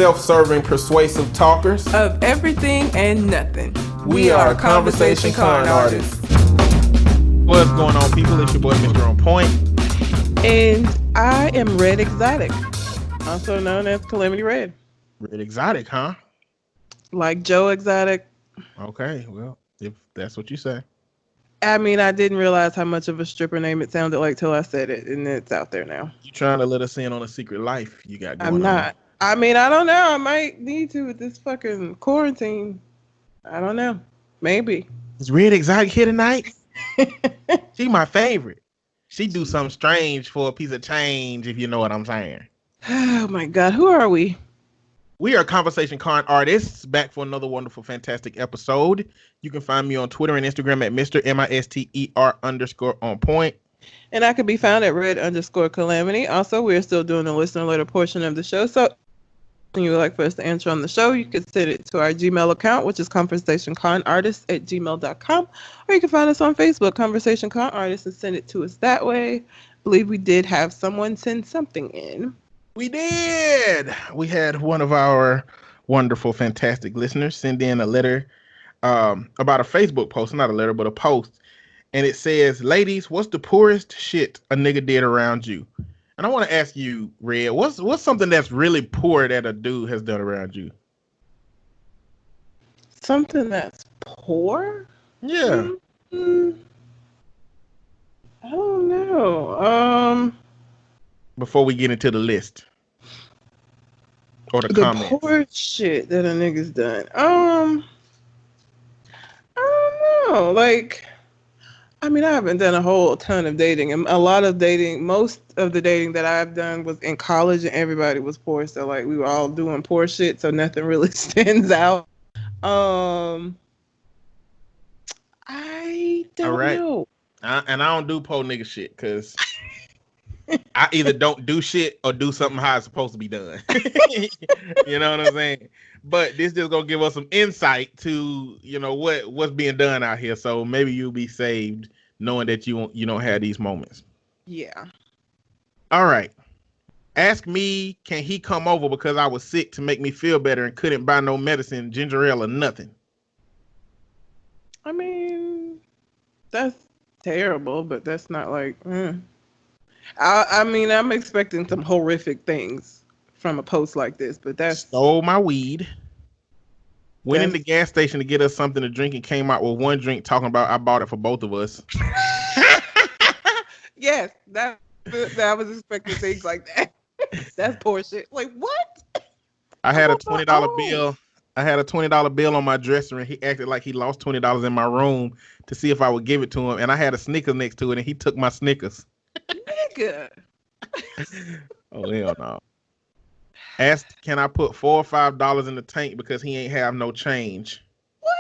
self-serving, persuasive talkers of everything and nothing. We are conversation con artists. What's going on, people? It's your boy, Mr. On Point. And I am Red Exotic, also known as Calamity Red. Red Exotic, huh? Like Joe Exotic. Okay, well, if that's what you say. I mean, I didn't realize how much of a stripper name it sounded like till I said it, and it's out there now. You trying to let us in on a secret life you got going on? I'm not. I mean, I don't know. I might need to with this fucking quarantine. I don't know. Maybe. Is Red Exotic here tonight? She my favorite. She do something strange for a piece of change, if you know what I'm saying. Oh my God, who are we? We are Conversation Con Artists, back for another wonderful, fantastic episode. You can find me on Twitter and Instagram at Mr. MISTER_on point. And I can be found at Red_Calamity. Also, we're still doing the listener letter portion of the show. So if you would like for us to answer on the show, you can send it to our Gmail account, which is conversationconartists@gmail.com. Or you can find us on Facebook, Conversation Con Artists, and send it to us that way. I believe we did have someone send something in. We did. We had one of our wonderful, fantastic listeners send in a letter about a Facebook post, not a letter, but a post. And it says, ladies, what's the poorest shit a nigga did around you? And I want to ask you, Red, what's something that's really poor that a dude has done around you? Something that's poor? Yeah. I don't know. Before we get into the list or the comments. The poor shit that a nigga's done. I don't know. Like, I mean, I haven't done a whole ton of dating, and a lot of dating, most of the dating that I've done was in college, and everybody was poor. So, like, we were all doing poor shit, so nothing really stands out. I don't know. And I don't do poor nigga shit, because I either don't do shit or do something how it's supposed to be done. You know what I'm saying? But this just gonna give us some insight to, you know, what's being done out here. So maybe you'll be saved knowing that you don't have these moments. Yeah. All right. Ask me, can he come over because I was sick to make me feel better and couldn't buy no medicine, ginger ale, or nothing? I mean, that's terrible, but that's not like. I mean, I'm expecting some horrific things from a post like this, but that's... Stole my weed. Went in the gas station to get us something to drink and came out with one drink talking about I bought it for both of us. Yes, I was expecting things like that. That's poor shit. Like, what? I had a $20 bill. I had a $20 bill on my dresser, and he acted like he lost $20 in my room to see if I would give it to him. And I had a Snickers next to it, and he took my Snickers. Nigga. Oh, hell no. Asked, can I put $4 or $5 in the tank because he ain't have no change? What?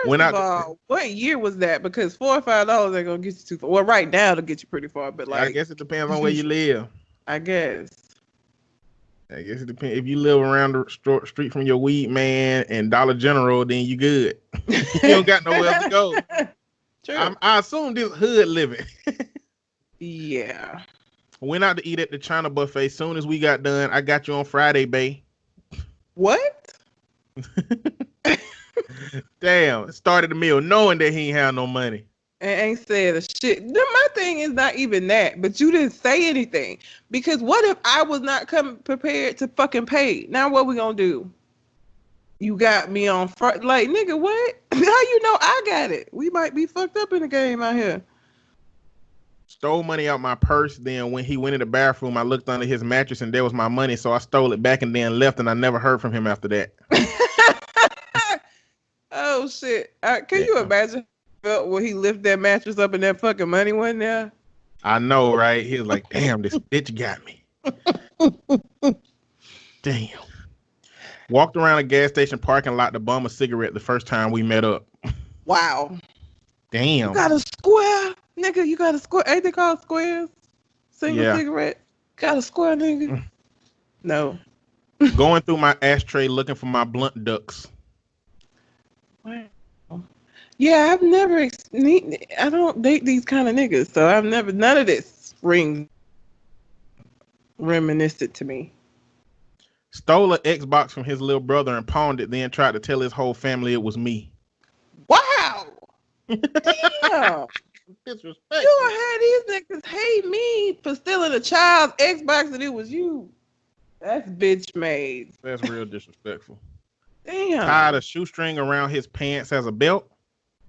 First of all, what year was that? Because $4 or $5 ain't gonna get you too far. Well, right now it'll get you pretty far, but like, I guess it depends on where you live. I guess it depends. If you live around the street from your weed man and Dollar General, then you good. You don't got nowhere else to go. True. I assume this hood living. Yeah. Went out to eat at the China buffet. Soon as we got done, I got you on Friday, bae. What? Damn. Started the meal knowing that he ain't have no money. And ain't said a shit. My thing is not even that, but you didn't say anything. Because what if I was not prepared to fucking pay? Now what we gonna do? You got me on front. Like, nigga, what? How you know I got it? We might be fucked up in the game out here. Stole money out my purse. Then when he went in the bathroom, I looked under his mattress and there was my money. So I stole it back and then left, and I never heard from him after that. Oh, shit. Can you imagine when he lifted that mattress up and that fucking money wasn't there? I know, right? He was like, damn, this bitch got me. Damn. Walked around a gas station parking lot to bum a cigarette the first time we met up. Wow. Damn. You got a square? Nigga, you got a square? Ain't they called squares? Single cigarette? Got a square, nigga? No. Going through my ashtray looking for my blunt ducks. Wow. Yeah, I've never... I don't date these kind of niggas, so I've never... None of this rings reminiscent to me. Stole an Xbox from his little brother and pawned it, then tried to tell his whole family it was me. Wow. Damn. Disrespectful. You had these niggas hate me for stealing a child's Xbox and it was you. That's bitch made. That's real disrespectful. Damn. Tied a shoestring around his pants as a belt.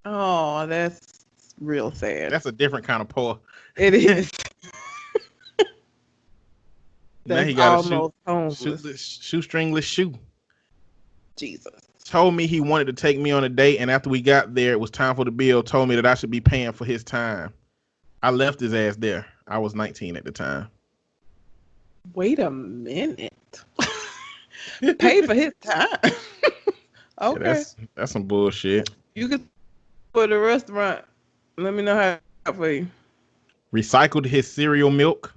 Oh, that's real sad. That's a different kind of poor. It is. Now That's he got almost a homeless. shoestringless shoe. Jesus. Told me he wanted to take me on a date, and after we got there, it was time for the bill. Told me that I should be paying for his time. I left his ass there. I was 19 at the time. Wait a minute. Pay for his time. Okay. Yeah, that's some bullshit. You could go to the restaurant. Let me know how for you. Recycled his cereal milk.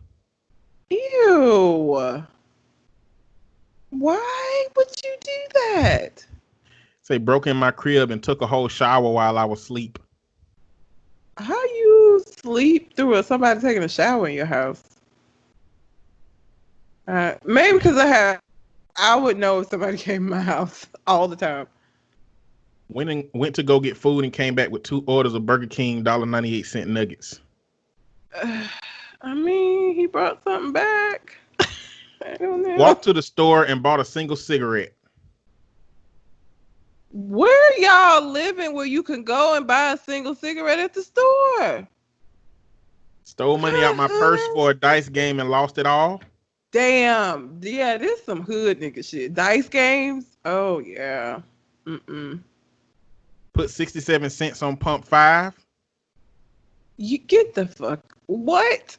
Ew. Why would you do that? Say broke in my crib and took a whole shower while I was asleep. How you sleep through somebody taking a shower in your house? Maybe because I would know if somebody came in my house all the time. Went to go get food and came back with 2 orders of Burger King $1.98 nuggets. I mean, he brought something back. I don't know. Walked to the store and bought a single cigarette. Where y'all living where you can go and buy a single cigarette at the store? Stole money out my purse for a dice game and lost it all. Damn. Yeah, this some hood nigga shit. Dice games? Oh, yeah. Mm-mm. Put 67 cents on pump 5. You get the fuck. What?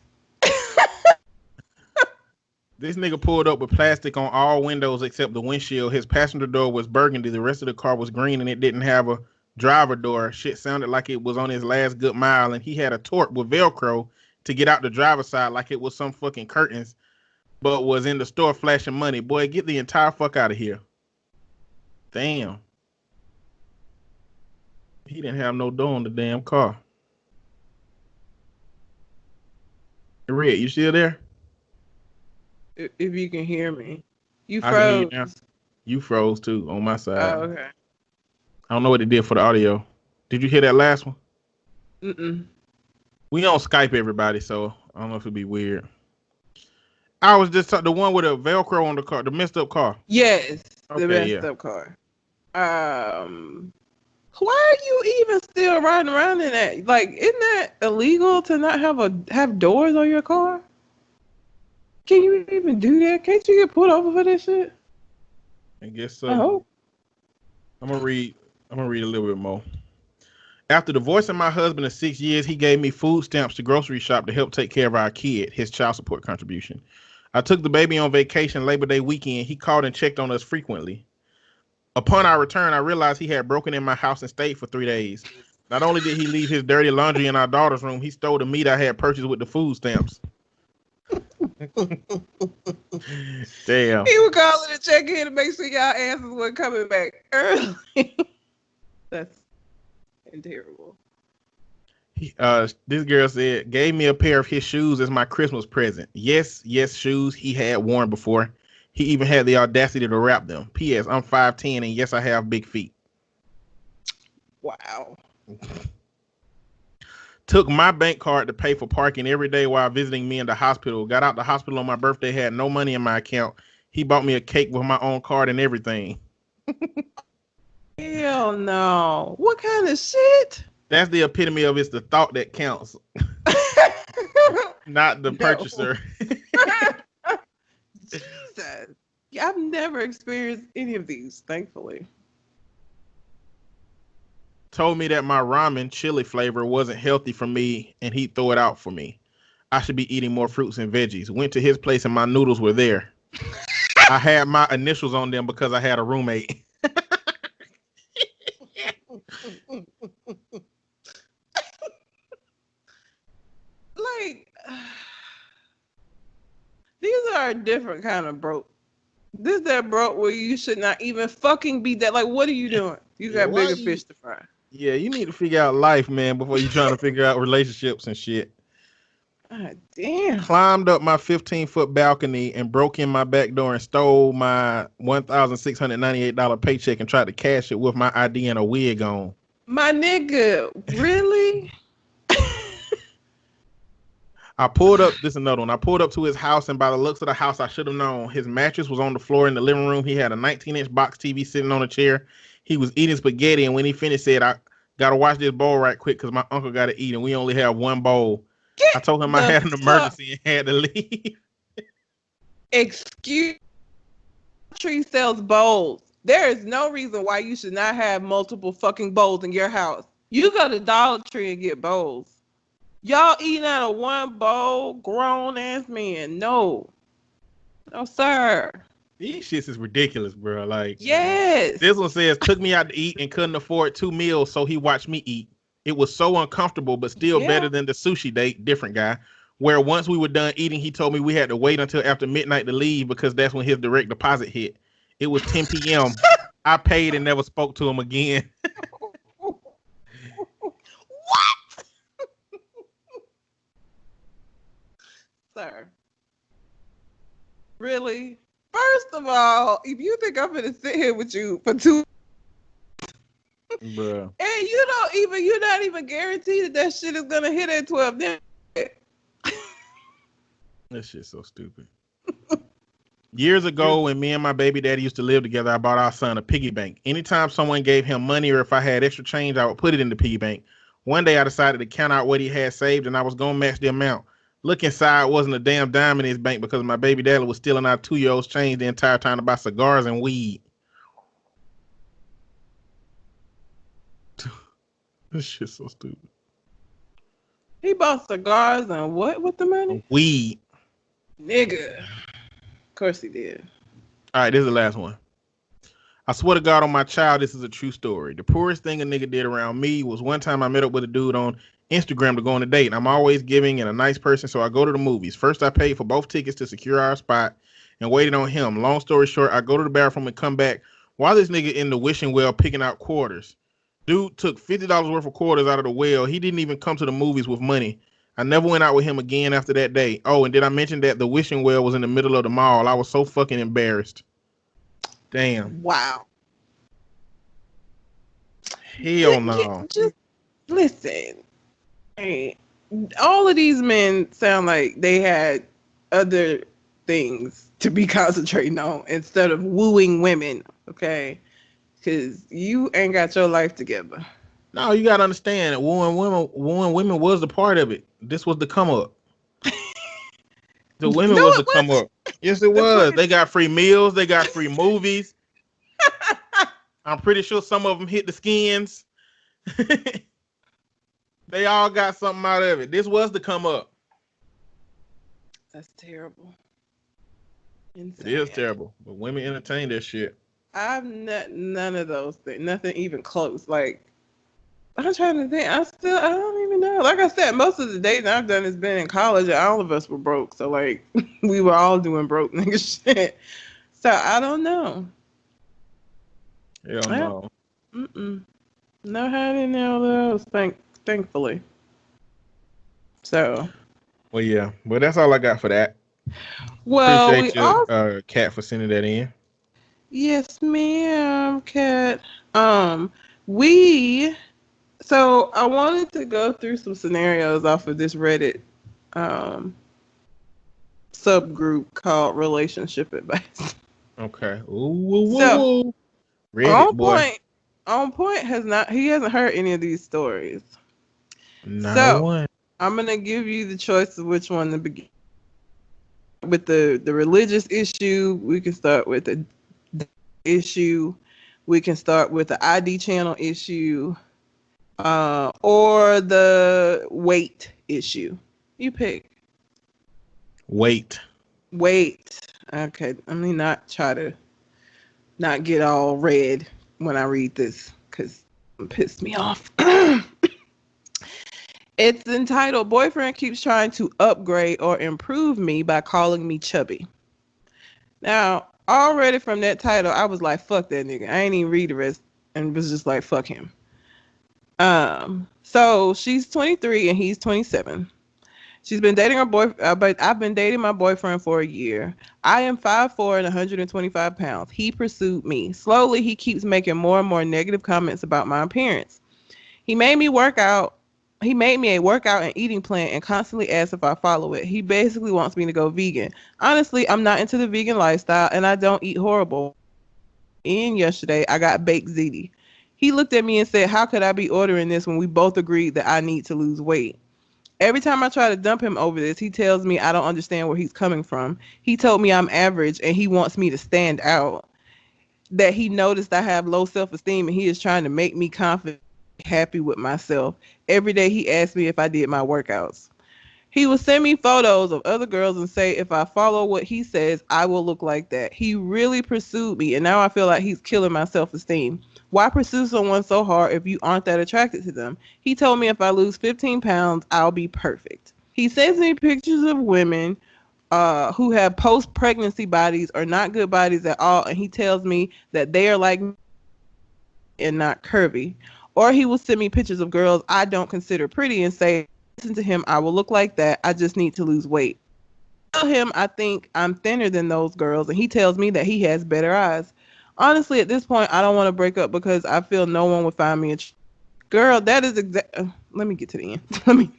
This nigga pulled up with plastic on all windows except the windshield. His passenger door was burgundy. The rest of the car was green and it didn't have a driver door. Shit sounded like it was on his last good mile, and he had a torque with Velcro to get out the driver's side like it was some fucking curtains, but was in the store flashing money. Boy, get the entire fuck out of here. Damn. He didn't have no door on the damn car. Red, you still there? If you can hear me. You I can hear you froze. now. You froze too on my side. Oh, okay. I don't know what it did for the audio. Did you hear that last one? Mm-mm. We on Skype, everybody, so I don't know if it'd be weird. I was just the one with a Velcro on the car, the messed up car. Yes, Okay, the messed yeah. up car. Why are you even still riding around in that? Like, isn't that illegal to not have doors on your car? Can you even do that? Can't you get pulled over for this shit? I guess so. I hope. I'm gonna read a little bit more. After divorcing my husband of 6 years, he gave me food stamps to grocery shop to help take care of our kid, his child support contribution. I took the baby on vacation Labor Day weekend. He called and checked on us frequently. Upon our return, I realized he had broken in my house and stayed for 3 days. Not only did he leave his dirty laundry in our daughter's room, he stole the meat I had purchased with the food stamps. Damn. He was calling to check in to make sure y'all answers weren't coming back early. That's terrible. This girl said, gave me a pair of his shoes as my Christmas present. Yes, shoes he had worn before. He even had the audacity to wrap them. P.S. I'm 5'10", and yes, I have big feet. Wow. Took my bank card to pay for parking every day while visiting me in the hospital. Got out the hospital on my birthday, had no money in my account. He bought me a cake with my own card and everything. Hell no. What kind of shit? That's the epitome of it's the thought that counts. Not the purchaser. Jesus. I've never experienced any of these, thankfully. Told me that my ramen chili flavor wasn't healthy for me and he'd throw it out for me. I should be eating more fruits and veggies. Went to his place and my noodles were there. I had my initials on them because I had a roommate. Like, these are a different kind of broke. This that broke where you should not even fucking be that. Like, what are you doing? You got bigger fish to fry. Yeah, you need to figure out life, man, before you're trying to figure out relationships and shit. God damn. Climbed up my 15-foot balcony and broke in my back door and stole my $1,698 paycheck and tried to cash it with my ID and a wig on. My nigga, really? I pulled up, this is another one. I pulled up to his house, and by the looks of the house, I should have known. His mattress was on the floor in the living room. He had a 19-inch box TV sitting on a chair. He was eating spaghetti, and when he finished, said, I got to watch this bowl right quick because my uncle got to eat, and we only have one bowl. I told him I had an emergency and had to leave. Excuse Tree sells bowls. There is no reason why you should not have multiple fucking bowls in your house. You go to Dollar Tree and get bowls. Y'all eating out of one bowl, grown ass man. No, sir. These shits is ridiculous, bro. Like, yes. This one says, took me out to eat and couldn't afford 2 meals, so he watched me eat. It was so uncomfortable, but still better than the sushi date, different guy, where once we were done eating, he told me we had to wait until after midnight to leave because that's when his direct deposit hit. It was 10 p.m. I paid and never spoke to him again. What? Sir. Really? First of all, if you think I'm gonna sit here with you for 2 Bruh. and you're not even guaranteed that shit is gonna hit at 12 then. That shit's so stupid. Years ago, when me and my baby daddy used to live together, I bought our son a piggy bank. Anytime someone gave him money or if I had extra change, I would put it in the piggy bank. One day I decided to count out what he had saved and I was going to match the amount. Look inside, wasn't a damn dime in his bank because my baby daddy was stealing our 2-year-old's change the entire time to buy cigars and weed. This shit's so stupid. He bought cigars and what with the money? Weed. Nigga. Of course he did. All right, this is the last one. I swear to God on my child, this is a true story. The poorest thing a nigga did around me was one time I met up with a dude on Instagram to go on a date. I'm always giving and a nice person, so I go to the movies. First, I paid for both tickets to secure our spot and waited on him. Long story short, I go to the bathroom and come back while this nigga in the wishing well picking out quarters. Dude took $50 worth of quarters out of the well. He didn't even come to the movies with money. I never went out with him again after that day. Oh, and did I mention that the wishing well was in the middle of the mall? I was so fucking embarrassed. Damn. Wow. Hell no. Just listen. Hey, all of these men sound like they had other things to be concentrating on instead of wooing women, okay? Because you ain't got your life together. No, you gotta understand that wooing women was the part of it. This was the come up. The women was the come up. Yes, it was. They got free meals. They got free movies. I'm pretty sure some of them hit the skins. They all got something out of it. This was the come up. That's terrible. Insane. It is terrible, but women entertain that shit. I've none of those things. Nothing even close. Like, I'm trying to think. I don't even know. Like I said, most of the dating I've done has been in college, and all of us were broke. So, like, we were all doing broke nigga shit. So, I don't know. Hell no. No had any of those, thankfully. So. Well, yeah. But that's all I got for that. Well, appreciate you, Kat, for sending that in. Yes, ma'am, Kat. So I wanted to go through some scenarios off of this Reddit subgroup called Relationship Advice. Okay. Ooh. Reddit, On Point he hasn't heard any of these stories. Not one. I'm gonna give you the choice of which one to begin. With the religious issue, we can start with the issue. We can start with the ID channel issue, or the weight issue. You pick. Weight. Okay, let me not try to not get all red when I read this because it pissed me off. It's entitled, Boyfriend Keeps Trying to Upgrade or Improve Me by Calling Me Chubby. Now, already from that title, I was like, fuck that nigga. I ain't even read the rest and was just like, fuck him. So she's 23 and he's 27. She's been dating her boyfriend, but I've been dating my boyfriend for a year. I am 5'4" and 125 pounds. He pursued me. Slowly, he keeps making more and more negative comments about my appearance. He made me work out. He made me a workout and eating plan and constantly asks if I follow it. He basically wants me to go vegan. Honestly, I'm not into the vegan lifestyle and I don't eat horrible. And yesterday, I got baked ziti. He looked at me and said, "How could I be ordering this when we both agreed that I need to lose weight?" Every time I try to dump him over this, he tells me I don't understand where he's coming from. He told me I'm average and he wants me to stand out. That he noticed I have low self-esteem and he is trying to make me confident, happy with myself. Every day he asks me if I did my workouts. He will send me photos of other girls and say if I follow what he says, I will look like that. He really pursued me and now I feel like he's killing my self-esteem. Why pursue someone so hard if you aren't that attracted to them? He told me if I lose 15 pounds, I'll be perfect. He sends me pictures of women who have post-pregnancy bodies or not good bodies at all, and he tells me that they are like me and not curvy. Or he will send me pictures of girls I don't consider pretty and say, listen to him, I will look like that. I just need to lose weight. I tell him I think I'm thinner than those girls, and he tells me that he has better eyes. Honestly, at this point, I don't want to break up because I feel no one would find me girl. That is exact. Let me get to the end. Let me.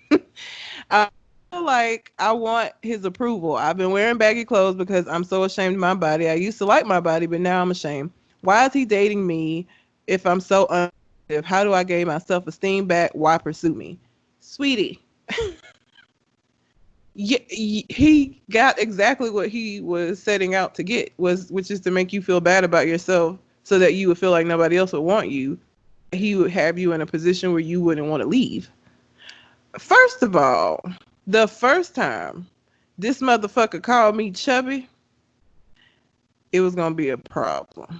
I feel like I want his approval. I've been wearing baggy clothes because I'm so ashamed of my body. I used to like my body, but now I'm ashamed. Why is he dating me if I'm so unattractive? How do I gain my self-esteem back? Why pursue me? Sweetie, he got exactly what he was setting out to get, which is to make you feel bad about yourself so that you would feel like nobody else would want you. He would have you in a position where you wouldn't want to leave. First of all, the first time this motherfucker called me chubby, it was going to be a problem.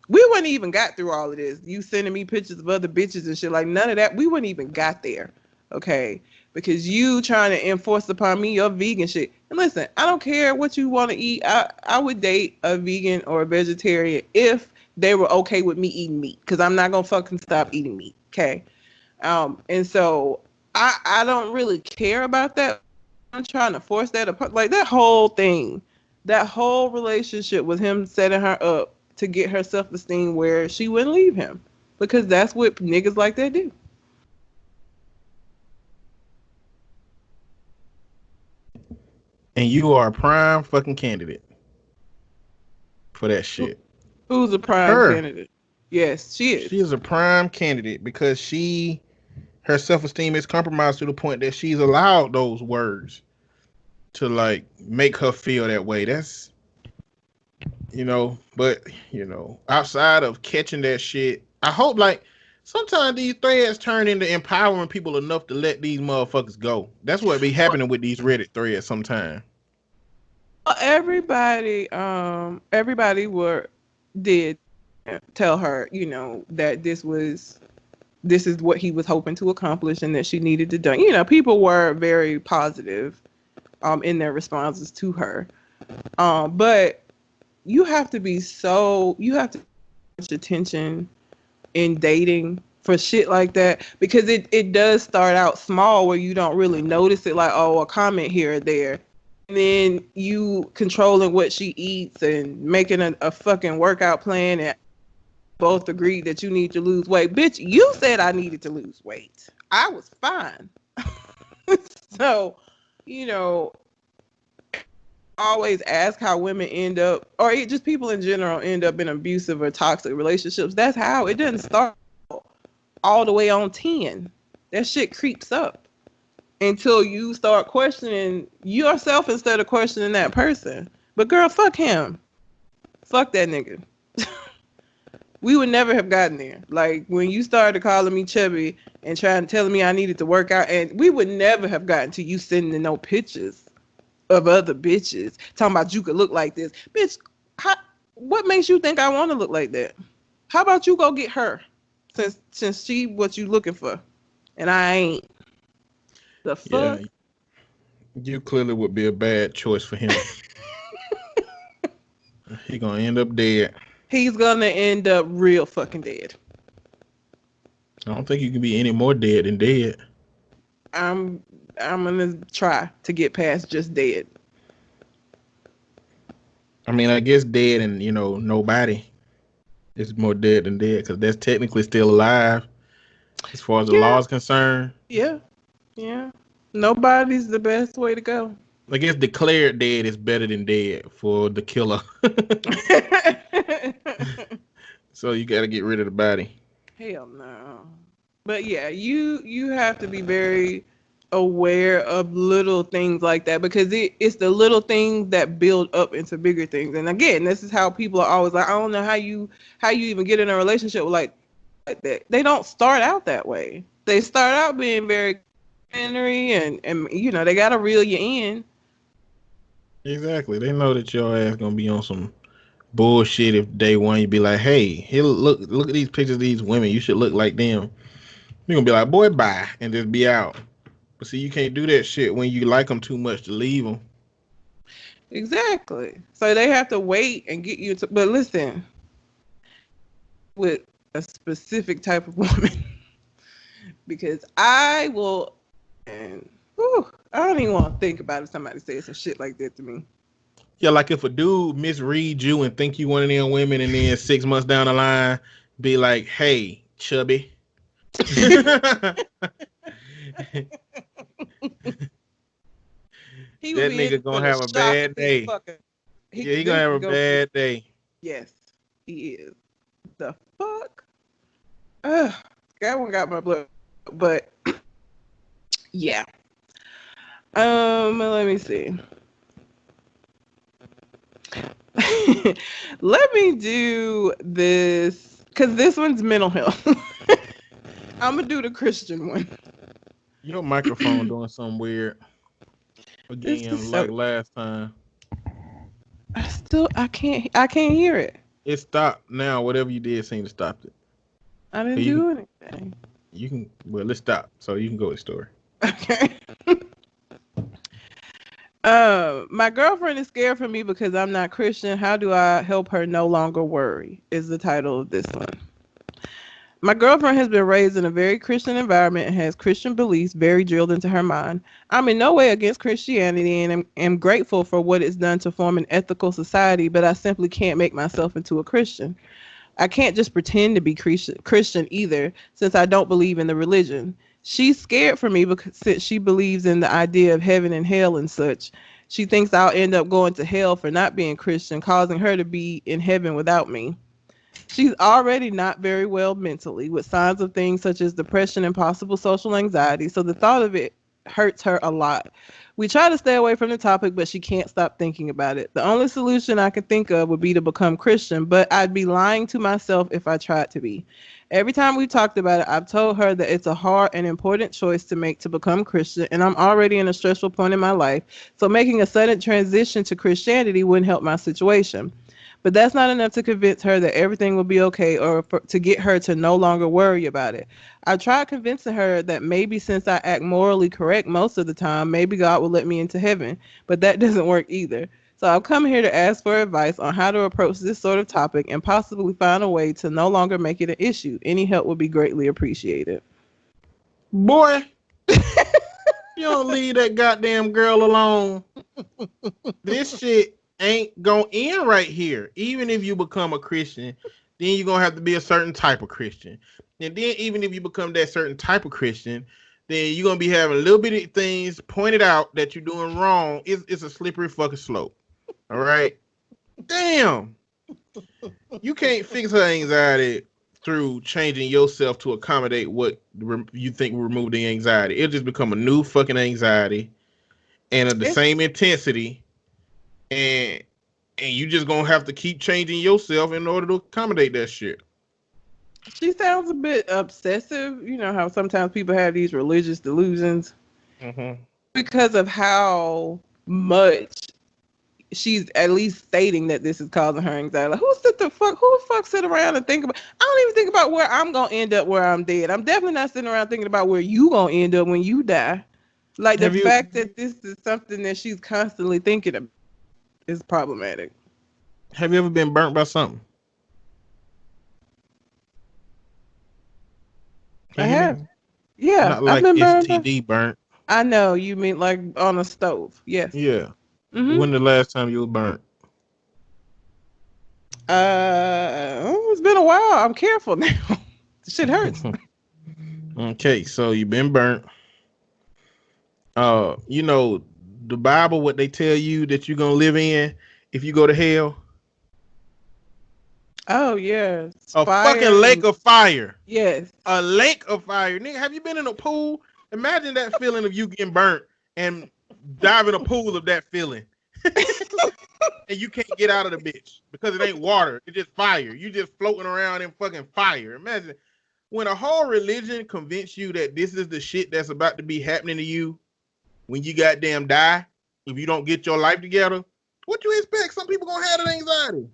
We wouldn't even got through all of this. You sending me pictures of other bitches and shit, like none of that. We wouldn't even got there. Okay? Because you trying to enforce upon me your vegan shit. And listen, I don't care what you want to eat. I would date a vegan or a vegetarian if they were okay with me eating meat. Because I'm not going to fucking stop eating meat. Okay? And so I don't really care about that. I'm trying to force that apart. Like that whole thing, that whole relationship with him setting her up to get her self-esteem where she wouldn't leave him. Because that's what niggas like that do. And you are a prime fucking candidate for that shit. Who's a prime candidate? Yes, she is. She is a prime candidate because her self-esteem is compromised to the point that she's allowed those words to like make her feel that way. That's, but outside of catching that shit, I hope like sometimes these threads turn into empowering people enough to let these motherfuckers go. That's what be happening with these Reddit threads sometimes. Everybody did tell her, that this is what he was hoping to accomplish and that she needed to do. People were very positive in their responses to her. But you have to much attention in dating for shit like that because it does start out small where you don't really notice it, like, oh, a comment here or there. And then you controlling what she eats and making a fucking workout plan and both agreed that you need to lose weight. Bitch, you said I needed to lose weight. I was fine. So, always ask how women end up, or just people in general end up in abusive or toxic relationships. That's how it doesn't start all the way on 10. That shit creeps up until you start questioning yourself instead of questioning that person. But girl, fuck him. Fuck that nigga. We would never have gotten there. Like when you started calling me chubby and telling me I needed to work out, and we would never have gotten to you sending no pictures of other bitches talking about you could look like this. Bitch, what makes you think I want to look like that? How about you go get her since she what you looking for and I ain't. The fuck? Yeah, you clearly would be a bad choice for him. He gonna end up dead. He's gonna end up real fucking dead. I don't think you can be any more dead than dead. I'm gonna try to get past just dead. I mean, I guess dead and nobody is more dead than dead because that's technically still alive as far as the law Yeah, is concerned. yeah, yeah. Nobody's the best way to go. I guess declared dead is better than dead for the killer. So you got to get rid of the body. Hell no. But yeah, you have to be very aware of little things like that because it's the little things that build up into bigger things. And again, this is how people are always like, I don't know how you even get in a relationship like that. They don't start out that way. They start out being very complimentary and they gotta reel you in. Exactly. They know that your ass gonna be on some bullshit if day one you be like, hey, here, look at these pictures of these women. You should look like them. You're gonna be like, boy, bye, and just be out. But see, you can't do that shit when you like them too much to leave them. Exactly. So they have to wait and get you to. But listen, with a specific type of woman, because I will, and I don't even want to think about if somebody says some shit like that to me. Yeah, like if a dude misread you and think you one of them women, and then 6 months down the line, be like, hey, chubby. He That would be nigga gonna have a bad day. Yeah, he gonna have a bad day. Yes, he is. The fuck? Ugh, that one got my blood. But yeah. Let me see. Let me do this because this one's mental health. I'm gonna do the Christian one. Your microphone doing something weird again, like last time. I can't hear it. It stopped now. Whatever you did seemed to stop it. I didn't do anything. You can let's stop so you can go with the story. Okay. My girlfriend is scared for me because I'm not Christian. How do I help her no longer worry? Is the title of this one. My girlfriend has been raised in a very Christian environment and has Christian beliefs very drilled into her mind. I'm in no way against Christianity and am grateful for what it's done to form an ethical society, but I simply can't make myself into a Christian. I can't just pretend to be Christian either, since I don't believe in the religion. She's scared for me because since she believes in the idea of heaven and hell and such. She thinks I'll end up going to hell for not being Christian, causing her to be in heaven without me. She's already not very well mentally, with signs of things such as depression and possible social anxiety, so the thought of it hurts her a lot. We try to stay away from the topic, but she can't stop thinking about it. The only solution I could think of would be to become Christian, but I'd be lying to myself if I tried to be. Every time we've talked about it, I've told her that it's a hard and important choice to make to become Christian, and I'm already in a stressful point in my life, so making a sudden transition to Christianity wouldn't help my situation. But that's not enough to convince her that everything will be okay or to get her to no longer worry about it. I've tried convincing her that maybe since I act morally correct most of the time, maybe God will let me into heaven. But that doesn't work either. So I've come here to ask for advice on how to approach this sort of topic and possibly find a way to no longer make it an issue. Any help would be greatly appreciated. Boy, you don't leave that goddamn girl alone. This shit ain't gonna end right here. Even if you become a Christian, then you're gonna have to be a certain type of Christian. And then even if you become that certain type of Christian, then you're gonna be having little bitty things pointed out that you're doing wrong. It's a slippery fucking slope. All right. Damn. You can't fix her anxiety through changing yourself to accommodate what you think will remove the anxiety. It'll just become a new fucking anxiety and of the same intensity. And you just gonna have to keep changing yourself in order to accommodate that shit. She sounds a bit obsessive. You know how sometimes people have these religious delusions because of how much she's at least stating that this is causing her anxiety. Like, who the fuck sit around and think about? I don't even think about where I'm gonna end up where I'm dead. I'm definitely not sitting around thinking about where you gonna end up when you die. Like the fact that this is something that she's constantly thinking about is problematic. Have you ever been burnt by something? I have. Yeah, not like I've been STD burnt. I know you mean like on a stove. Yes. Yeah. Mm-hmm. When the last time you were burnt? It's been a while. I'm careful now. The shit hurts. Okay, so you've been burnt. You know the Bible, what they tell you that you're gonna live in if you go to hell? Oh yeah, A fucking fire. lake of fire. Yes. A lake of fire. Nigga, have you been in a pool? Imagine that feeling of you getting burnt and dive in a pool of that feeling. And you can't get out of the bitch because it ain't water. It's just fire. You just floating around in fucking fire. Imagine when a whole religion convince you that this is the shit that's about to be happening to you when you goddamn die if you don't get your life together. What you expect? Some people gonna have that anxiety.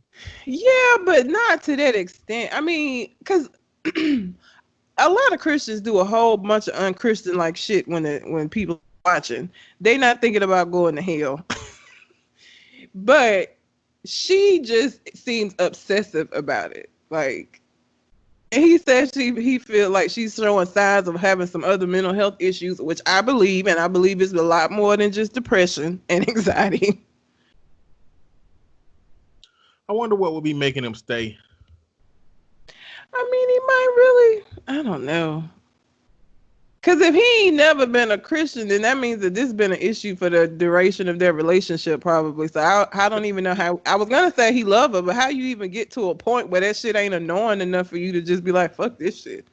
Yeah, but not to that extent. I mean, because a lot of Christians do a whole bunch of unchristian like shit when people are watching. They not thinking about going to hell. But she just seems obsessive about it. Like, and he says he feel like she's showing signs of having some other mental health issues, which I believe, and I believe it's a lot more than just depression and anxiety. I wonder what would be making them stay. I mean, he might really, I don't know. Because if he ain't never been a Christian, then that means that this has been an issue for the duration of their relationship, probably. So I don't even know how. I was going to say he love her, but how you even get to a point where that shit ain't annoying enough for you to just be like, fuck this shit.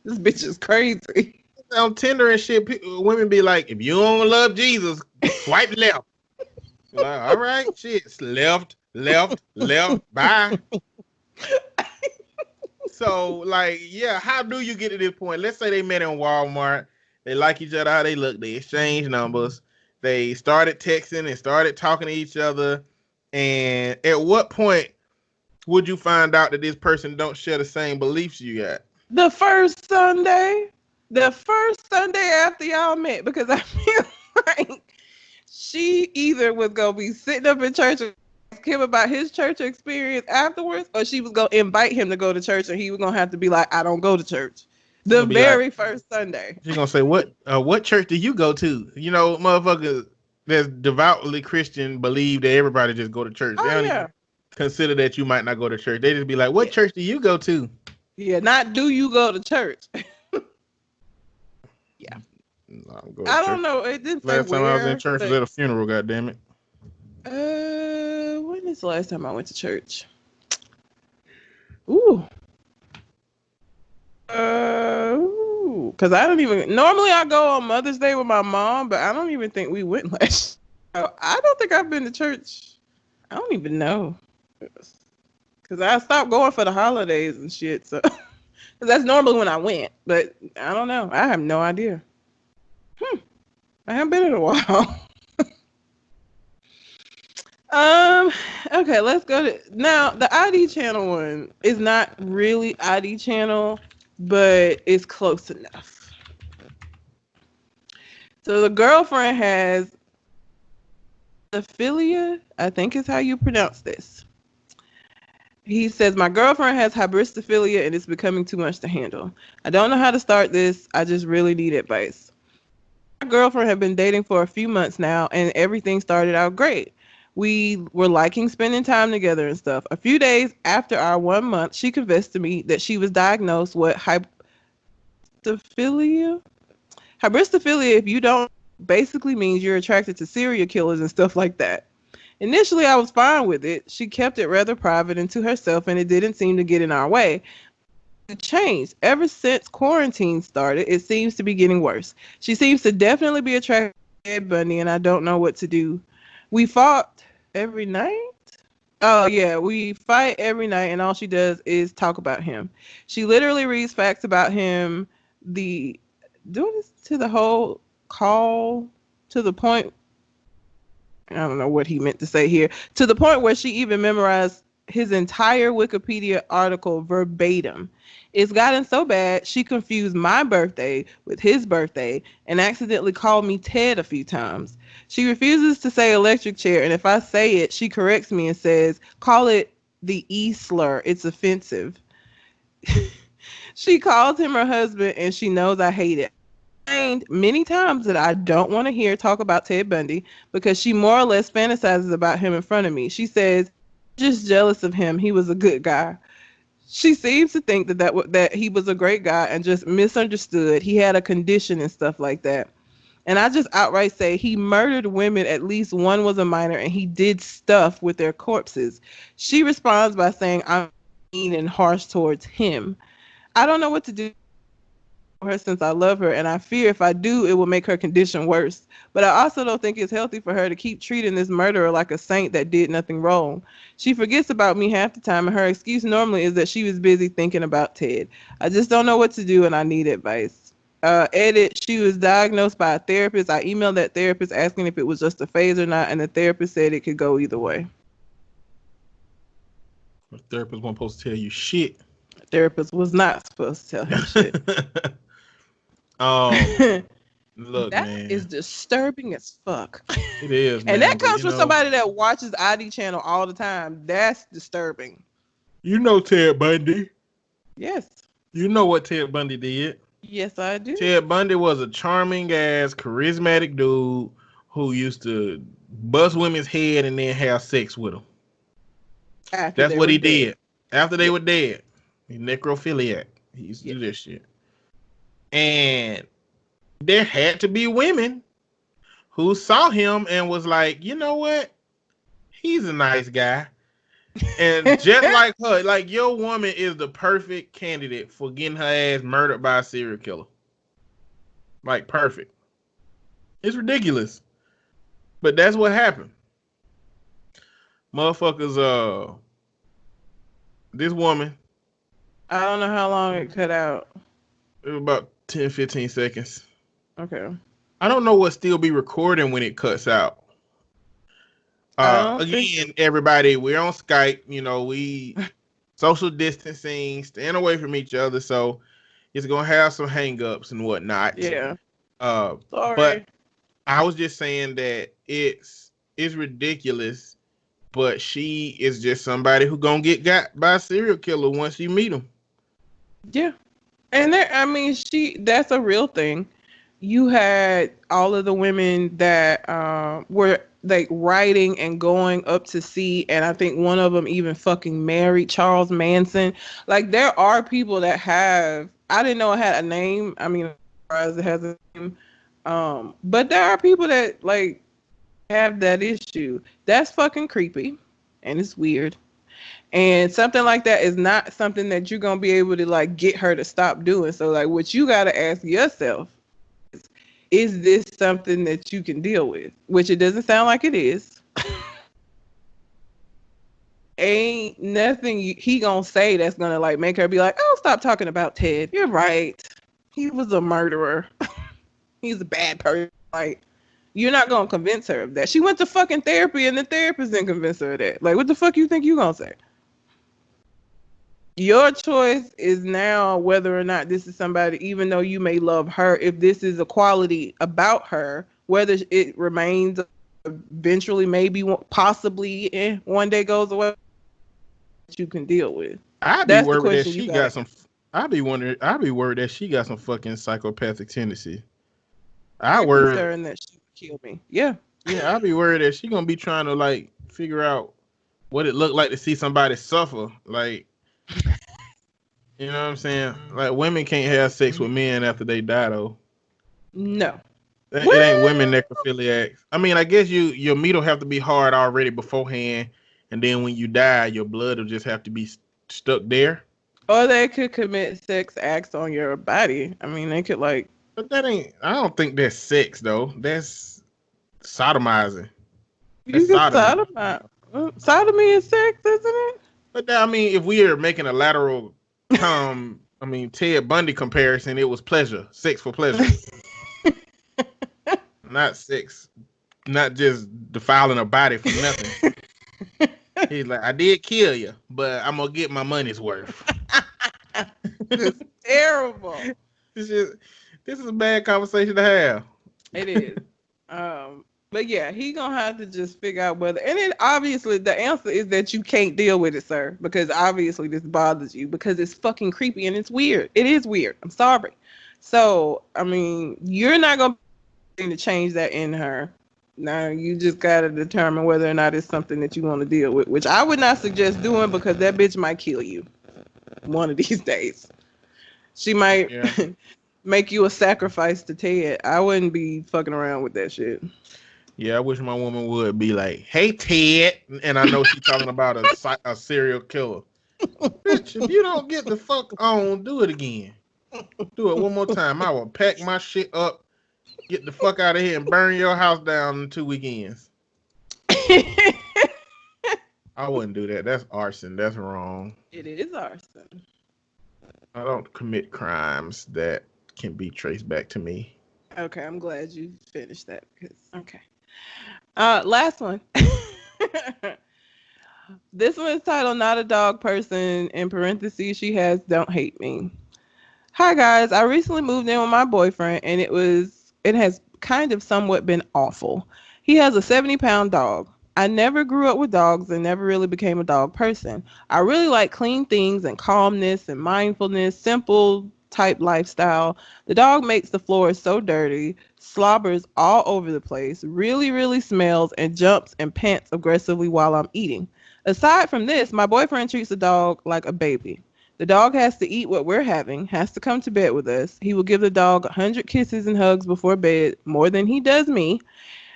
This bitch is crazy. On Tinder and shit, women be like, if you don't love Jesus, swipe left. Like, all right, shit, left, bye. So, like, yeah, how do you get to this point? Let's say they met in Walmart. They like each other, how they look. They exchange numbers. They started texting and started talking to each other. And at what point would you find out that this person don't share the same beliefs you got? The first Sunday after y'all met, because I feel like she either was going to be sitting up in church and ask him about his church experience afterwards, or she was going to invite him to go to church and he was going to have to be like, I don't go to church. The very first Sunday. She's going to say, what church do you go to? You know, motherfuckers that's devoutly Christian believe that everybody just go to church. They don't even consider that you might not go to church. They just be like, what church do you go to? Yeah, not do you go to church. Yeah. No, I don't know. It didn't say last time I was in church but... was at a funeral, goddammit. When is the last time I went to church? Ooh. Because I don't even... Normally I go on Mother's Day with my mom, but I don't even think we went last year. I don't think I've been to church. I don't even know. Because I stopped going for the holidays and shit, so... That's normally when I went, but I don't know. I have no idea. I haven't been in a while. Okay, let's go to now. The ID channel one is not really ID channel, but it's close enough. So the girlfriend has hybristophilia, I think is how you pronounce this. He says, my girlfriend has hybristophilia and it's becoming too much to handle. I don't know how to start this. I just really need advice. My girlfriend had been dating for a few months now and everything started out great. We were liking spending time together and stuff. A few days after our 1 month, she confessed to me that she was diagnosed with hybristophilia. Hybristophilia, if you don't, basically means you're attracted to serial killers and stuff like that. Initially, I was fine with it. She kept it rather private and to herself, and it didn't seem to get in our way. It changed. Ever since quarantine started, it seems to be getting worse. She seems to definitely be attracted to Ed Bundy, and I don't know what to do. We fought every night? Oh, yeah, we fight every night, and all she does is talk about him. She literally reads facts about him, doing this to the whole call, to the point, I don't know what he meant to say here, to the point where she even memorized his entire Wikipedia article verbatim. It's gotten so bad, she confused my birthday with his birthday and accidentally called me Ted a few times. She refuses to say electric chair, and if I say it, she corrects me and says, call it the E slur. It's offensive. She calls him her husband, and she knows I hate it. many times that I don't want to hear talk about Ted Bundy because she more or less fantasizes about him in front of me. She says, just jealous of him. He was a good guy. She seems to think that he was a great guy and just misunderstood. He had a condition and stuff like that. And I just outright say he murdered women. At least one was a minor, and he did stuff with their corpses. She responds by saying, I'm mean and harsh towards him. I don't know what to do with her since I love her, and I fear if I do, it will make her condition worse. But I also don't think it's healthy for her to keep treating this murderer like a saint that did nothing wrong. She forgets about me half the time, and her excuse normally is that she was busy thinking about Ted. I just don't know what to do, and I need advice. Edit, she was diagnosed by a therapist. I emailed that therapist asking if it was just a phase or not, and the therapist said it could go either way. The therapist wasn't supposed to tell you shit. The therapist was not supposed to tell him shit. Look, that man. is disturbing as fuck. It is, man, and that comes from know, somebody that watches ID channel all the time. That's disturbing. You know Ted Bundy. Yes. You know what Ted Bundy did. Yes, I do. Ted Bundy was a charming ass, charismatic dude who used to bust women's head and then have sex with them. That's what he did. After they were dead. He's necrophiliac. He used to do this shit. And there had to be women who saw him and was like, you know what? He's a nice guy. And just like her, like your woman is the perfect candidate for getting her ass murdered by a serial killer. Like perfect. It's ridiculous. But that's what happened. Motherfuckers, this woman. I don't know how long it cut out. It was about 10, 15 seconds. Okay. I don't know what still be recording when it cuts out. Again, everybody, we're on Skype. You know, we social distancing, staying away from each other. So it's going to have some hang-ups and whatnot. Yeah. Sorry. But I was just saying that it's ridiculous, but she is just somebody who going to get got by a serial killer once you meet him. Yeah. And that's a real thing. You had all of the women that were like riding and going up to see, and I think one of them even fucking married Charles Manson. Like there are people that have, I didn't know it had a name. I mean, as it has a name. But there are people that like have that issue. That's fucking creepy and it's weird. And something like that is not something that you're going to be able to like get her to stop doing. So like what you got to ask yourself is this something that you can deal with? Which it doesn't sound like it is. Ain't nothing he gonna say that's gonna like make her be like, oh, stop talking about Ted. You're right. He was a murderer. He's a bad person. Like, you're not gonna convince her of that. She went to fucking therapy and the therapist didn't convince her of that. Like, what the fuck you think you gonna say? Your choice is now whether or not this is somebody, even though you may love her, if this is a quality about her, whether it remains eventually, maybe, possibly, one day goes away, that you can deal with. I'd be worried that she got some. I'd be worried that she got some fucking psychopathic tendency. I worry concerned that she would kill me. Yeah. Yeah, I'd be worried that she gonna be trying to like figure out what it looked like to see somebody suffer. Like, you know what I'm saying? Like, women can't have sex with men after they die, though. No. It ain't women necrophiliacs. I mean, I guess your meat will have to be hard already beforehand, and then when you die, your blood will just have to be stuck there. Or they could commit sex acts on your body. I mean, they could like. But that ain't. I don't think that's sex, though. That's sodomizing. You can sodomize. Sodomy is sex, isn't it? But I mean, if we are making a lateral, Ted Bundy comparison, it was pleasure, sex for pleasure, not sex, not just defiling a body for nothing. He's like, I did kill you, but I'm gonna get my money's worth. It's terrible. This is a bad conversation to have. It is. But yeah, he gonna have to just figure out whether, and then obviously the answer is that you can't deal with it, sir, because obviously this bothers you because it's fucking creepy and it's weird. It is weird. I'm sorry. So, I mean, you're not going to change that in her. Now, you just got to determine whether or not it's something that you want to deal with, which I would not suggest doing because that bitch might kill you one of these days. She might make you a sacrifice to Ted. I wouldn't be fucking around with that shit. Yeah, I wish my woman would be like, "Hey, Ted," and I know she's talking about a serial killer. Bitch, if you don't get the fuck on, do it again. Do it one more time. I will pack my shit up, get the fuck out of here, and burn your house down in 2 weekends. I wouldn't do that. That's arson. That's wrong. It is arson. I don't commit crimes that can be traced back to me. Okay, I'm glad you finished that. Okay. Last one. This one is titled "Not a Dog Person." In parentheses, she has "Don't hate me." Hi guys, I recently moved in with my boyfriend, and it has kind of somewhat been awful. He has a 70-pound dog. I never grew up with dogs and never really became a dog person. I really like clean things and calmness and mindfulness, simple type lifestyle. The dog makes the floors so dirty, slobbers all over the place, really, really smells, and jumps and pants aggressively while I'm eating. Aside from this, my boyfriend treats the dog like a baby. The dog has to eat what we're having, has to come to bed with us. He will give the dog 100 kisses and hugs before bed, more than he does me.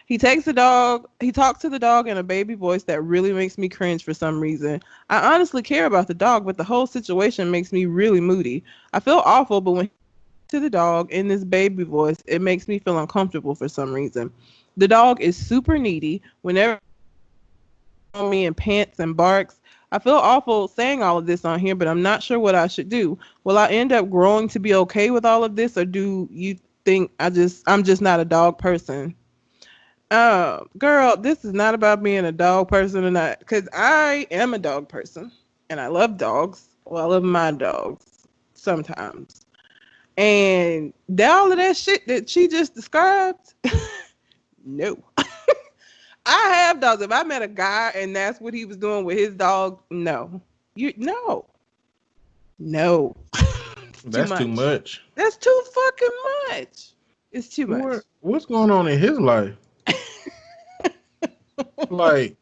He talks to the dog in a baby voice that really makes me cringe for some reason. I honestly care about the dog, but the whole situation makes me really moody. I feel awful, but when he talks to the dog in this baby voice, it makes me feel uncomfortable for some reason. The dog is super needy. Whenever on me and pants and barks. I feel awful saying all of this on here, but I'm not sure what I should do. Will I end up growing to be okay with all of this, or do you think I'm just not a dog person? Girl, this is not about being a dog person or not, because I am a dog person and I love dogs. Well, I love my dogs sometimes. And all of that shit that she just described, no. I have dogs. If I met a guy and that's what he was doing with his dog, no. No. That's too much. That's too fucking much. It's too much. What's going on in his life? Like,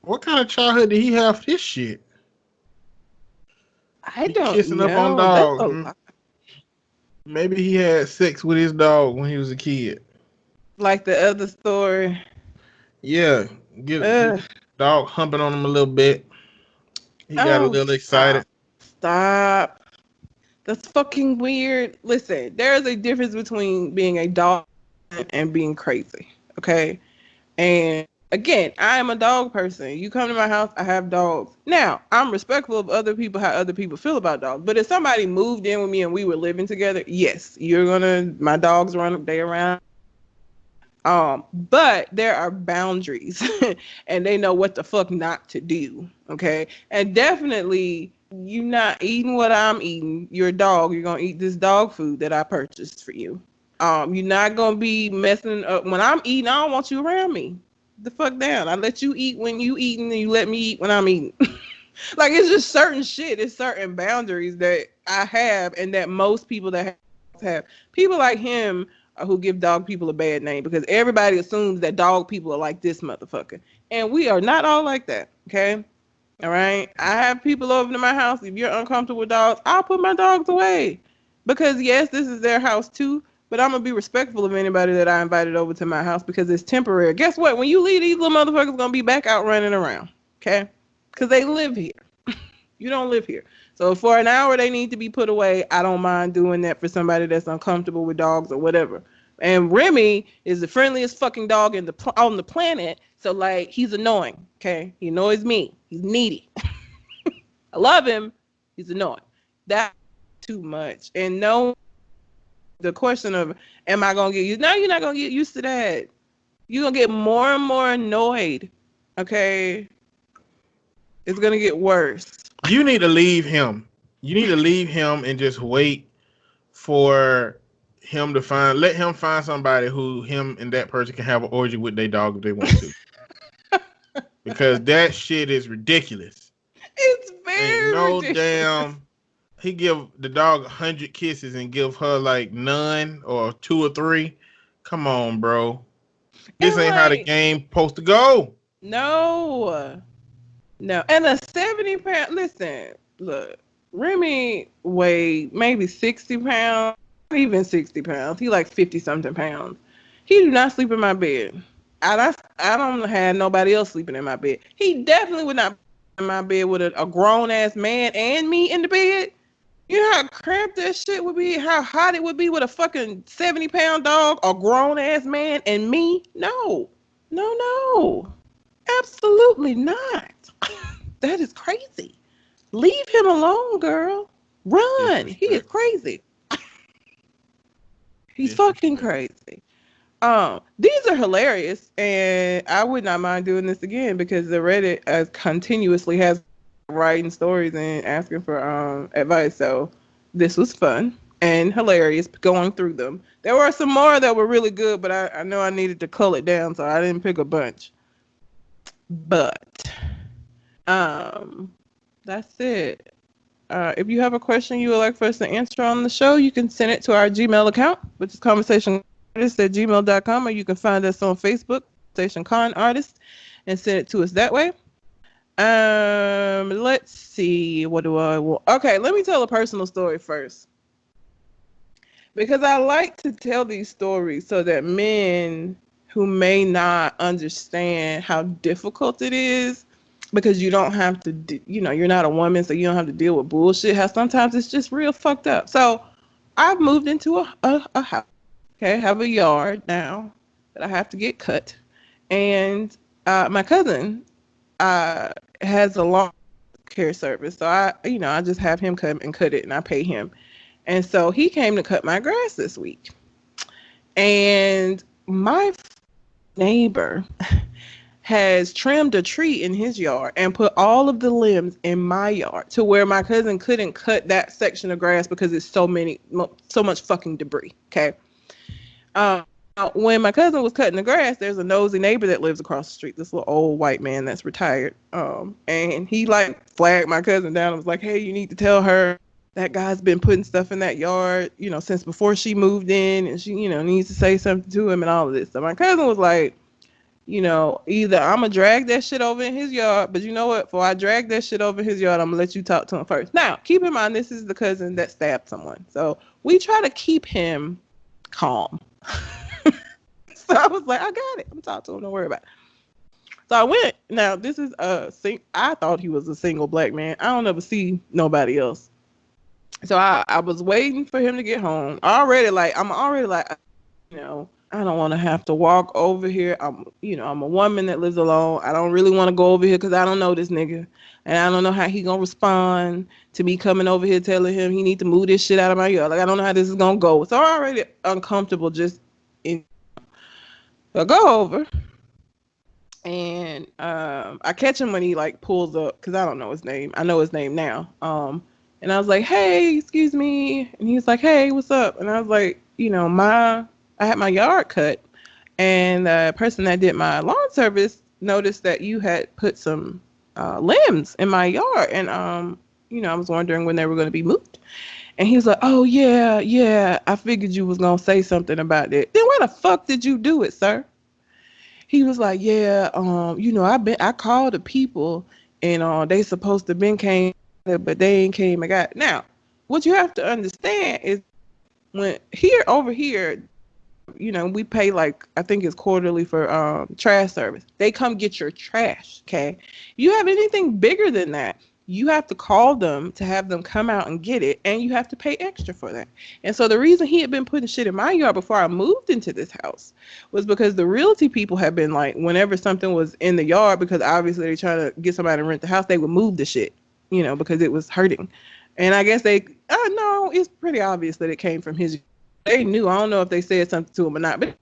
what kind of childhood did he have for this shit? I don't kissing know. up on dogs. Maybe he had sex with his dog when he was a kid. Like the other story. Yeah, get the dog humping on him a little bit. He got a little excited. Stop. That's fucking weird. Listen, there's a difference between being a dog and being crazy. Okay? And again, I am a dog person. You come to my house, I have dogs. Now, I'm respectful of other people, how other people feel about dogs. But if somebody moved in with me and we were living together, yes, my dogs they around. But there are boundaries and they know what the fuck not to do. Okay. And definitely you're not eating what I'm eating. You're a dog. You're going to eat this dog food that I purchased for you. You're not going to be messing up when I'm eating. I don't want you around me. The fuck down. I let you eat when you eating and you let me eat when I'm eating. Like, it's just certain shit. It's certain boundaries that I have and that most people that have. People like him who give dog people a bad name because everybody assumes that dog people are like this motherfucker. And we are not all like that, okay? All right? I have people over to my house. If you're uncomfortable with dogs, I'll put my dogs away. Because, yes, this is their house too, but I'm going to be respectful of anybody that I invited over to my house because it's temporary. Guess what? When you leave, these little motherfuckers going to be back out running around, okay? Because they live here. You don't live here. So for an hour they need to be put away. I don't mind doing that for somebody that's uncomfortable with dogs or whatever. And Remy is the friendliest fucking dog on the planet. So like he's annoying. Okay, he annoys me. He's needy. I love him. He's annoying. That's too much. And no, the question of am I gonna get used? No, you're not gonna get used to that. You're gonna get more and more annoyed. Okay, it's gonna get worse. You need to leave him. You need to leave him and just wait for him to let him find somebody who him and that person can have an orgy with their dog if they want to. Because that shit is ridiculous. It's very ridiculous. he give the dog 100 kisses and give her like none or 2 or 3. Come on, bro. This And ain't how the like, game supposed to go. no. No. And a 70-pound, listen, look, Remy weighed maybe 60 pounds, not even 60 pounds. He like 50 something pounds. He do not sleep in my bed. I don't have nobody else sleeping in my bed. He definitely would not be in my bed with a grown ass man and me in the bed. You know how cramped that shit would be? How hot it would be with a fucking 70-pound dog, a grown ass man, and me? No. No, no. Absolutely not. That is crazy. Leave him alone, girl. Run. He is crazy. He's fucking crazy. These are hilarious, and I would not mind doing this again because the Reddit continuously has writing stories and asking for advice. So this was fun and hilarious going through them. There were some more that were really good, but I know I needed to cull it down, so I didn't pick a bunch. But that's it. If you have a question you would like for us to answer on the show, you can send it to our Gmail account, which is conversationartist@gmail.com, or you can find us on Facebook, Conversation Con Artist, and send it to us that way. Let's see. What do I want? Okay, let me tell a personal story first. Because I like to tell these stories so that men who may not understand how difficult it is, because you don't have to, you're not a woman, so you don't have to deal with bullshit. How sometimes it's just real fucked up. So I've moved into a house. Okay, I have a yard now that I have to get cut. And my cousin has a lawn care service. So I just have him come and cut it, and I pay him. And so he came to cut my grass this week. And my neighbor has trimmed a tree in his yard and put all of the limbs in my yard to where my cousin couldn't cut that section of grass because it's so much fucking debris. Okay. When my cousin was cutting the grass, there's a nosy neighbor that lives across the street, this little old white man that's retired. And he like flagged my cousin down and was like, hey, you need to tell her that guy's been putting stuff in that yard, since before she moved in, and she, needs to say something to him and all of this. So my cousin was like, either I'm going to drag that shit over in his yard, but you know what? Before I drag that shit over in his yard, I'm going to let you talk to him first. Now, keep in mind, this is the cousin that stabbed someone. So we try to keep him calm. So I was like, I got it. I'm talking to him. Don't worry about it. So I went. Now, this is I thought he was a single black man. I don't ever see nobody else. So I was waiting for him to get home. I'm already like, I don't want to have to walk over here. I'm a woman that lives alone. I don't really want to go over here because I don't know this nigga. And I don't know how he going to respond to me coming over here telling him he need to move this shit out of my yard. Like, I don't know how this is going to go. So I'm already uncomfortable just in. So I go over. And I catch him when he like pulls up because I don't know his name. I know his name now. And I was like, hey, excuse me. And he's like, hey, what's up? And I was like, I had my yard cut. And the person that did my lawn service noticed that you had put some limbs in my yard. And, I was wondering when they were going to be moved. And he was like, oh, yeah. I figured you was going to say something about that. Then why the fuck did you do it, sir? He was like, yeah, I called the people and they supposed to been came, but they ain't came and got it. Now, what you have to understand is when over here, we pay like, I think it's quarterly for trash service. They come get your trash, okay? You have anything bigger than that, you have to call them to have them come out and get it, and you have to pay extra for that. And so the reason he had been putting shit in my yard before I moved into this house was because the realty people have been like, whenever something was in the yard, because obviously they're trying to get somebody to rent the house, they would move the shit, because it was hurting. And I guess no, it's pretty obvious that it came from his. They knew. I don't know if they said something to him or not, but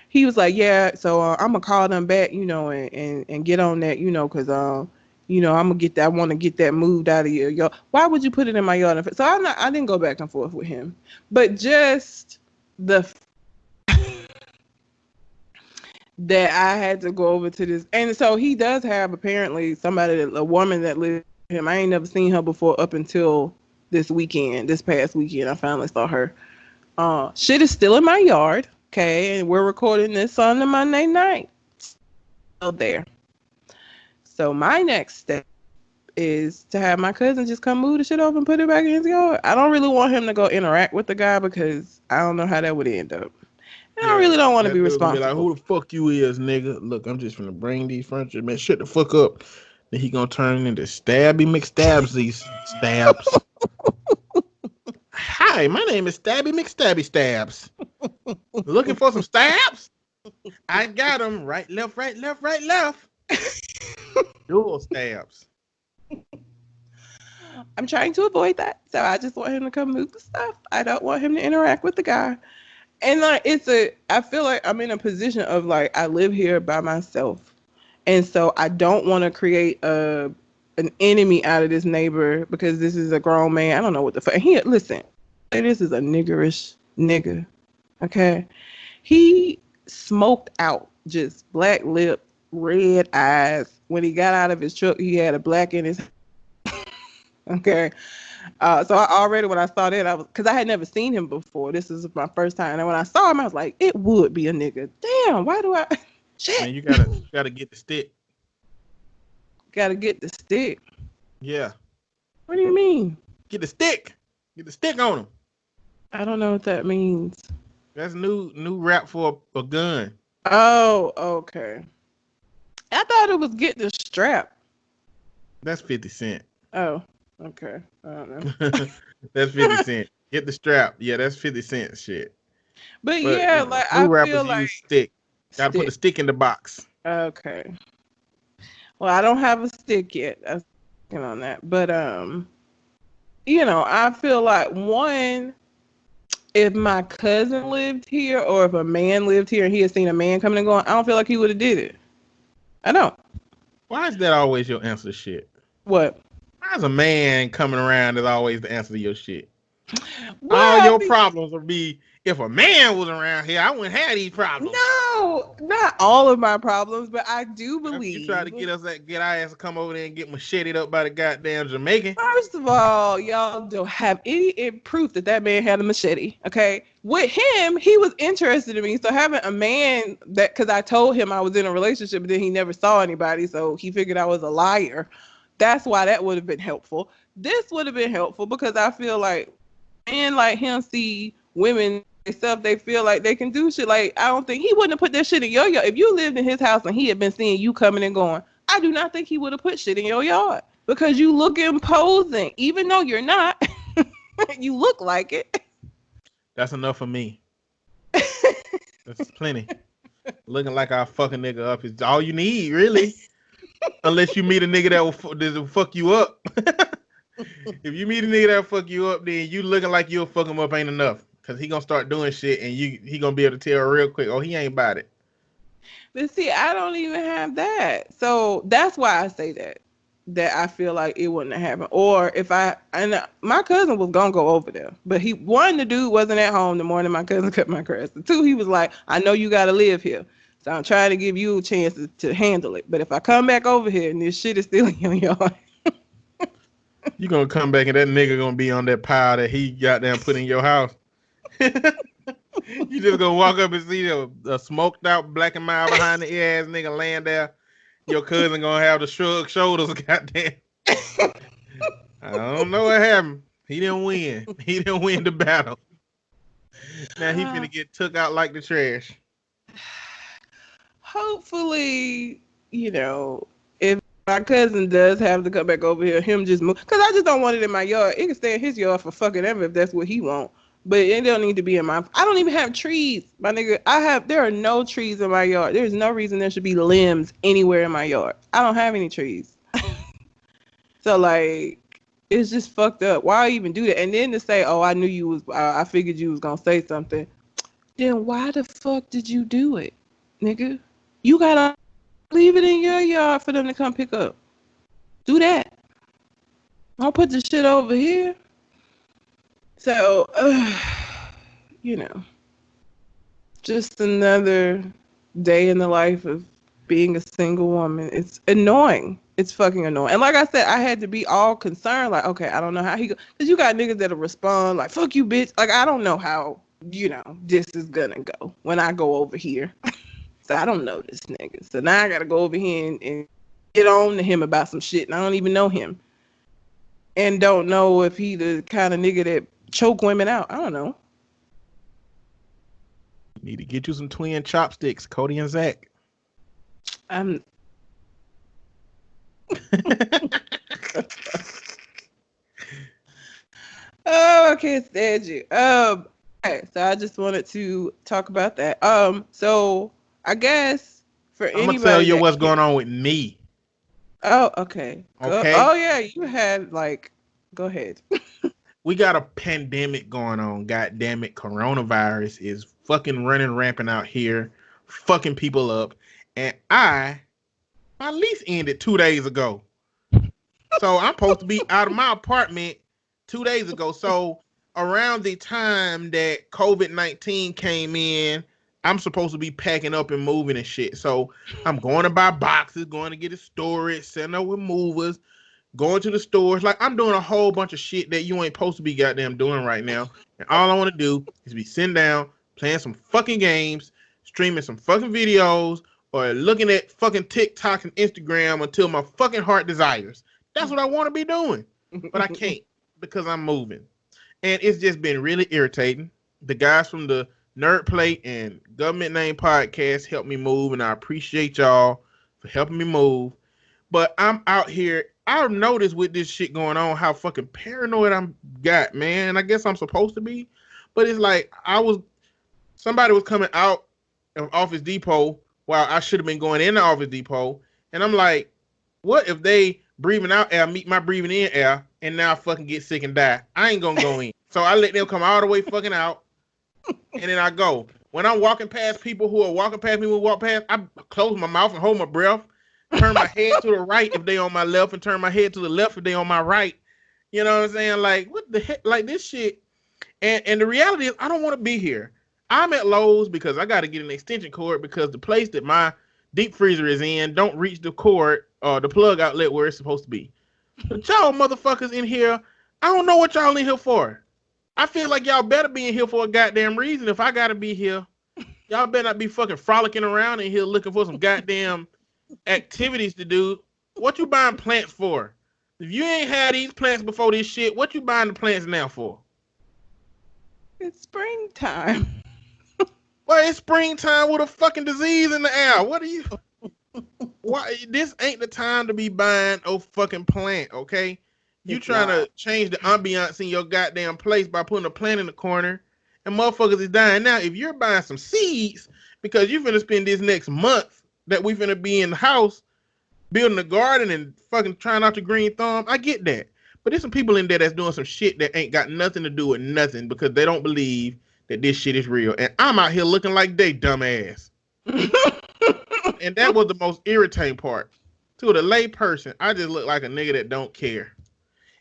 he was like, yeah, so I'm gonna call them back, and get on that, because I'm gonna get that. I want to get that moved out of your yard. Why would you put it in my yard? So I didn't go back and forth with him, but just the that I had to go over to this, and so he does have apparently a woman that lives with him. I ain't never seen her before up until this past weekend. I finally saw her. Shit is still in my yard. Okay, and we're recording this on the Monday night. Still there. So my next step is to have my cousin just come move the shit over and put it back in his yard. I don't really want him to go interact with the guy because I don't know how that would end up. And I really don't want to be responsible. Be like, who the fuck you is, nigga? Look, I'm just gonna bring these furniture, man. Shut the fuck up. Then he gonna turn into Stabby McStabs. These stabs. Hi, my name is Stabby McStabby Stabs. Looking for some stabs? I got them. Right, left, right, left, right, left. Dual stabs. I'm trying to avoid that, so I just want him to come move the stuff. I don't want him to interact with the guy. And like I feel like I'm in a position of like I live here by myself, and so I don't want to create an enemy out of this neighbor because this is a grown man. I don't know what the fuck. Listen, this is a niggerish nigga. Okay, he smoked out, just black lip, red eyes. When he got out of his truck, he had a black in his. Okay. So I already, when I saw that, because I had never seen him before. This is my first time. And when I saw him, I was like, it would be a nigga. Damn, why do I? Shit. Man, you gotta get the stick. Gotta get the stick. Yeah. What do you mean? Get the stick. Get the stick on him. I don't know what that means. That's new rap for a gun. Oh, okay. I thought it was get the strap. That's 50 Cent. Oh, okay. I don't know. That's 50 Cent. Get the strap. Yeah, that's 50 Cent shit. But yeah, you know, like new I rappers feel like use stick. Gotta put the stick in the box. Okay. Well, I don't have a stick yet. I'm working on that. But you know, I feel like if my cousin lived here or if a man lived here and he had seen a man coming and going, I don't feel like he would have did it. I don't. Why is that always your answer to shit? What? Why is a man coming around is always the answer to your shit? Well, all your problems would be if a man was around here, I wouldn't have these problems. No, not all of my problems, but I do believe You try to get our ass to come over there and get macheted up by the goddamn Jamaican. First of all, y'all don't have any proof that man had a machete. Okay, with him, he was interested in me. So having a man because I told him I was in a relationship, but then he never saw anybody, so he figured I was a liar. That's why that would have been helpful. This would have been helpful because I feel like men like him see women stuff, they feel like they can do shit. Like, I don't think he wouldn't have put that shit in your yard. If you lived in his house and he had been seeing you coming and going, I do not think he would have put shit in your yard because you look imposing, even though you're not. You look like it. That's enough for me. That's plenty. Looking like our fucking nigga up is all you need, really. Unless you meet a nigga that will fuck you up. If you meet a nigga that will fuck you up, then you looking like you'll fuck him up ain't enough. Because he going to start doing shit and he going to be able to tell real quick, oh, he ain't about it. But see, I don't even have that. So that's why I say that I feel like it wouldn't have happened. Or if my cousin was going to go over there. But the dude wasn't at home the morning my cousin cut my grass. And two, he was like, I know you got to live here. So I'm trying to give you a chance to handle it. But if I come back over here and this shit is still in your yard. You going to come back and that nigga going to be on that pile that he got down put in your house. You just gonna walk up and see a smoked out black and mild behind the ear ass nigga laying there. Your cousin gonna have the shrug shoulders, goddamn. I don't know what happened. He didn't win. He didn't win the battle. Now he finna get took out like the trash. Hopefully, if my cousin does have to come back over here, him just move. Because I just don't want it in my yard. It can stay in his yard for fucking ever if that's what he wants. But it don't need to be in my. I don't even have trees, my nigga. There are no trees in my yard. There's no reason there should be limbs anywhere in my yard. I don't have any trees. So like, it's just fucked up. Why even do that? And then to say, oh, I figured you was gonna say something. Then why the fuck did you do it, nigga? You gotta leave it in your yard for them to come pick up. Do that. Don't put the shit over here. So, just another day in the life of being a single woman. It's annoying. It's fucking annoying. And like I said, I had to be all concerned. Like, okay, I don't know how he go. Because you got niggas that'll respond like, fuck you, bitch. Like, I don't know how, this is gonna go when I go over here. So I don't know this nigga. So now I gotta go over here and get on to him about some shit. And I don't even know him. And don't know if he the kind of nigga that choke women out. I don't know. Need to get you some twin chopsticks, Cody and Zach. Oh, I can't stand you. Okay, so I just wanted to talk about that. So I guess for anybody, I'm gonna tell you what's going on with me. Oh, okay. Okay. Oh yeah, you had go ahead. We got a pandemic going on. God damn it, coronavirus is fucking running rampant out here, fucking people up, and my lease ended 2 days ago. So I'm supposed to be out of my apartment 2 days ago. So around the time that COVID-19 came in, I'm supposed to be packing up and moving and shit. So I'm going to buy boxes, going to get it storage, setting up with movers, going to the stores. Like, I'm doing a whole bunch of shit that you ain't supposed to be goddamn doing right now. And all I want to do is be sitting down, playing some fucking games, streaming some fucking videos, or looking at fucking TikTok and Instagram until my fucking heart desires. That's what I want to be doing. But I can't because I'm moving. And it's just been really irritating. The guys from the Nerd Plate and Government Name Podcast helped me move, and I appreciate y'all for helping me move. But I'm out here. I've noticed with this shit going on how fucking paranoid I'm got, man. I guess I'm supposed to be. But it's like somebody was coming out of Office Depot while I should have been going in the Office Depot. And I'm like, what if they breathing out air meet my breathing in air and now I fucking get sick and die? I ain't gonna go in. So I let them come all the way fucking out. And then I go. When I'm walking past people who are walking past me, who walk past, I close my mouth and hold my breath. Turn my head to the right if they on my left, and turn my head to the left if they on my right. You know what I'm saying? Like, what the heck? Like, this shit. And the reality is, I don't want to be here. I'm at Lowe's because I got to get an extension cord because the place that my deep freezer is in don't reach the cord or the plug outlet where it's supposed to be. But y'all motherfuckers in here, I don't know what y'all in here for. I feel like y'all better be in here for a goddamn reason. If I got to be here, y'all better not be fucking frolicking around in here looking for some goddamn activities to do. What you buying plants for? If you ain't had these plants before this shit, what you buying the plants now for? It's springtime. Well, it's springtime with a fucking disease in the air. What are you? Why? This ain't the time to be buying a fucking plant, okay? You trying to change the ambiance in your goddamn place by putting a plant in the corner, and motherfuckers is dying now. If you're buying some seeds because you're finna spend this next month that we finna be in the house building a garden and fucking trying out the green thumb, I get that. But there's some people in there that's doing some shit that ain't got nothing to do with nothing because they don't believe that this shit is real. And I'm out here looking like they dumbass. And that was the most irritating part. To the lay person, I just look like a nigga that don't care.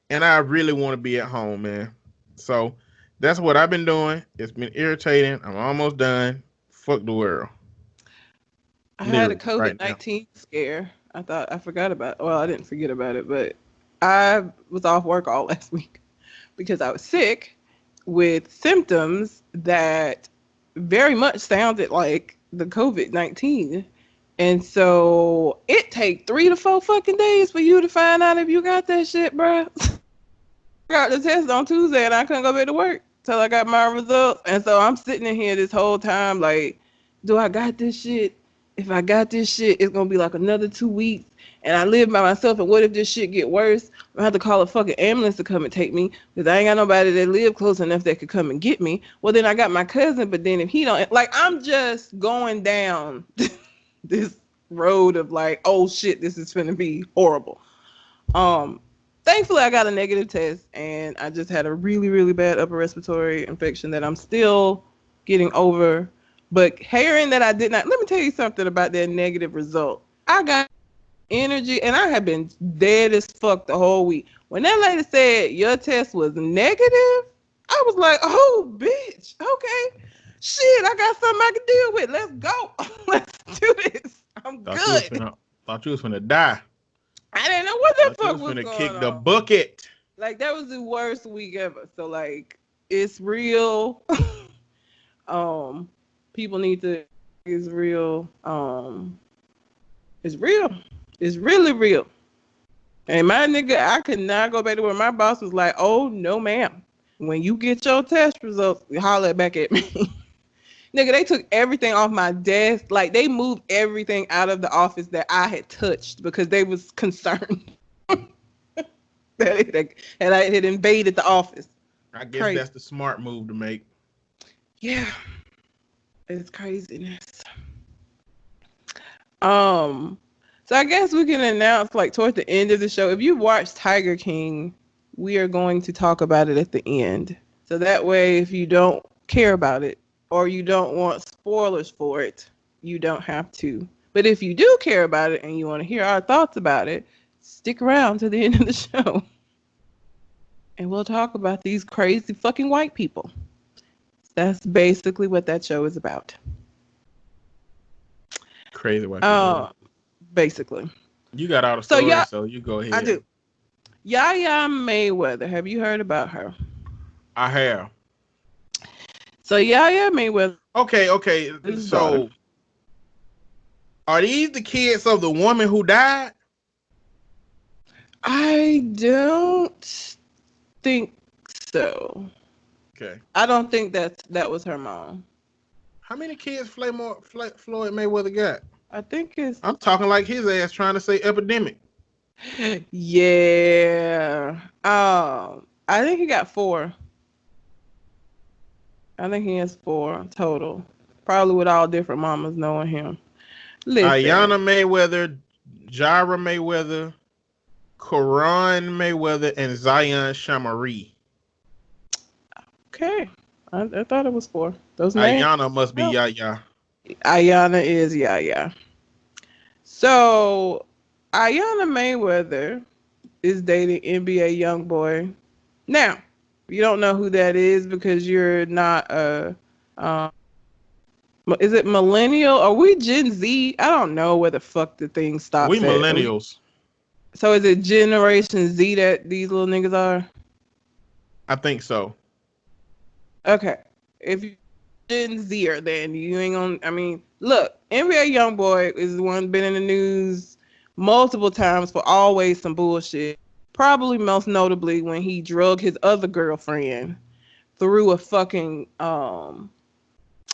And I really want to be at home, man. So that's what I've been doing. It's been irritating. I'm almost done. Fuck the world. I had a COVID-19 scare. I forgot about it. Well, I didn't forget about it, but I was off work all last week because I was sick with symptoms that very much sounded like the COVID-19. And so it take 3 to 4 fucking days for you to find out if you got that shit, bro. I got the test on Tuesday and I couldn't go back to work till I got my results. And so I'm sitting in here this whole time like, do I got this shit? If I got this shit, it's going to be like another 2 weeks. And I live by myself. And what if this shit get worse? I'm going to have to call a fucking ambulance to come and take me because I ain't got nobody that live close enough that could come and get me. Well, then I got my cousin. But then if he don't, like, I'm just going down this road of like, oh shit, this is finna be horrible. Thankfully I got a negative test and I just had a really, really bad upper respiratory infection that I'm still getting over. But hearing that I did not, let me tell you something about that negative result. I got energy and I have been dead as fuck the whole week. When that lady said your test was negative, I was like, oh bitch, okay. Shit, I got something I can deal with. Let's go. Let's do this. I'm good. Thought you was finna die. I didn't know what the He fuck was was finna going kick the on. bucket. Like, that was the worst week ever. So, like, it's real. People need to. It's real. It's real. It's really real. And my nigga, I could not go back to where my boss was like, "Oh no, ma'am. When you get your test results, holler back at me." Nigga, they took everything off my desk. Like, they moved everything out of the office that I had touched because they was concerned that I had invaded the office. I guess Crazy. that's the smart move to make. Yeah, it's craziness. So I guess we can announce, like, towards the end of the show, if you watched Tiger King, we are going to talk about it at the end. So that way, if you don't care about it or you don't want spoilers for it, you don't have to. But if you do care about it and you want to hear our thoughts about it, stick around to the end of the show. And we'll talk about these crazy fucking white people. That's basically what that show is about. Crazy white people. Basically. You got all the So, stories, so you go ahead. I do. Yaya Mayweather. Have you heard about her? I have. So Yaya Mayweather. Okay. His So, daughter. are these the kids of the woman who died? I don't think so. Okay. I don't think that was her mom. How many kids Floyd Mayweather got? I think it's. I'm talking like his ass trying to say epidemic. Yeah. I think he got 4. I think he has 4 total. Probably with all different mamas knowing him. Listen. Ayanna Mayweather, Jara Mayweather, Karan Mayweather, and Zion Shamari. Okay. I thought it was 4. Those names. Ayanna must be Yaya. Ayanna is Yaya. So, Ayanna Mayweather is dating NBA YoungBoy. Now, you don't know who that is because you're not is it millennial? Are we Gen Z? I don't know where the fuck the thing stops We at. millennials. So is it Generation Z that these little niggas are? I think so. Okay. If you Gen Zer, then you ain't gonna. I mean, look, NBA YoungBoy is the one been in the news multiple times for always some bullshit. Probably most notably when he drug his other girlfriend through a fucking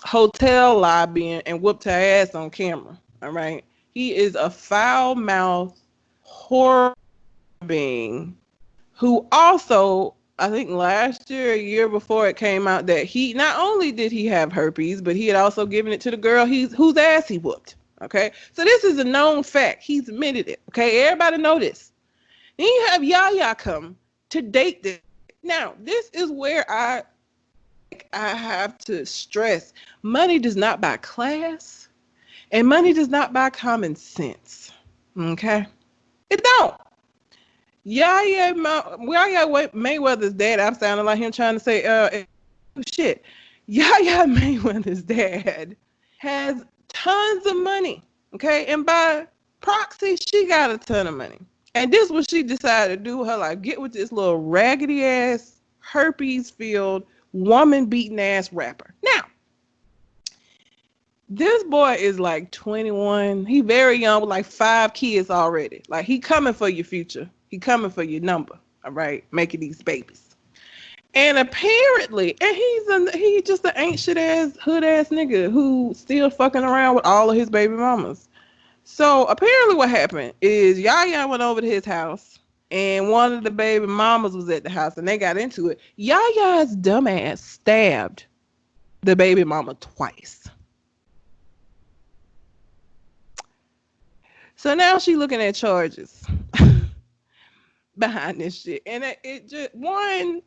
hotel lobby and whooped her ass on camera. All right. He is a foul-mouthed horror being who also, I think last year, a year before it came out that he not only did he have herpes, but he had also given it to the girl whose ass he whooped. Okay, so this is a known fact. He's admitted it. Okay, everybody know this. Then you have Yaya come to date this. Now, this is where I have to stress: money does not buy class, and money does not buy common sense. Okay, it don't. Yaya Mayweather's dad. I'm sounding like him trying to say, shit. Yaya Mayweather's dad has tons of money. Okay, and by proxy, she got a ton of money. And this is what she decided to do with her life: get with this little raggedy ass, herpes-filled, woman-beating ass rapper. Now, this boy is like 21. He very young with like 5 kids already. Like, he coming for your future. He coming for your number. All right, making these babies. And apparently, and he's just an ain't shit ass hood ass nigga who still fucking around with all of his baby mamas. So apparently, what happened is Yaya went over to his house, and one of the baby mamas was at the house, and they got into it. Yaya's dumbass stabbed the baby mama twice. So now she looking at charges behind this shit. And it just,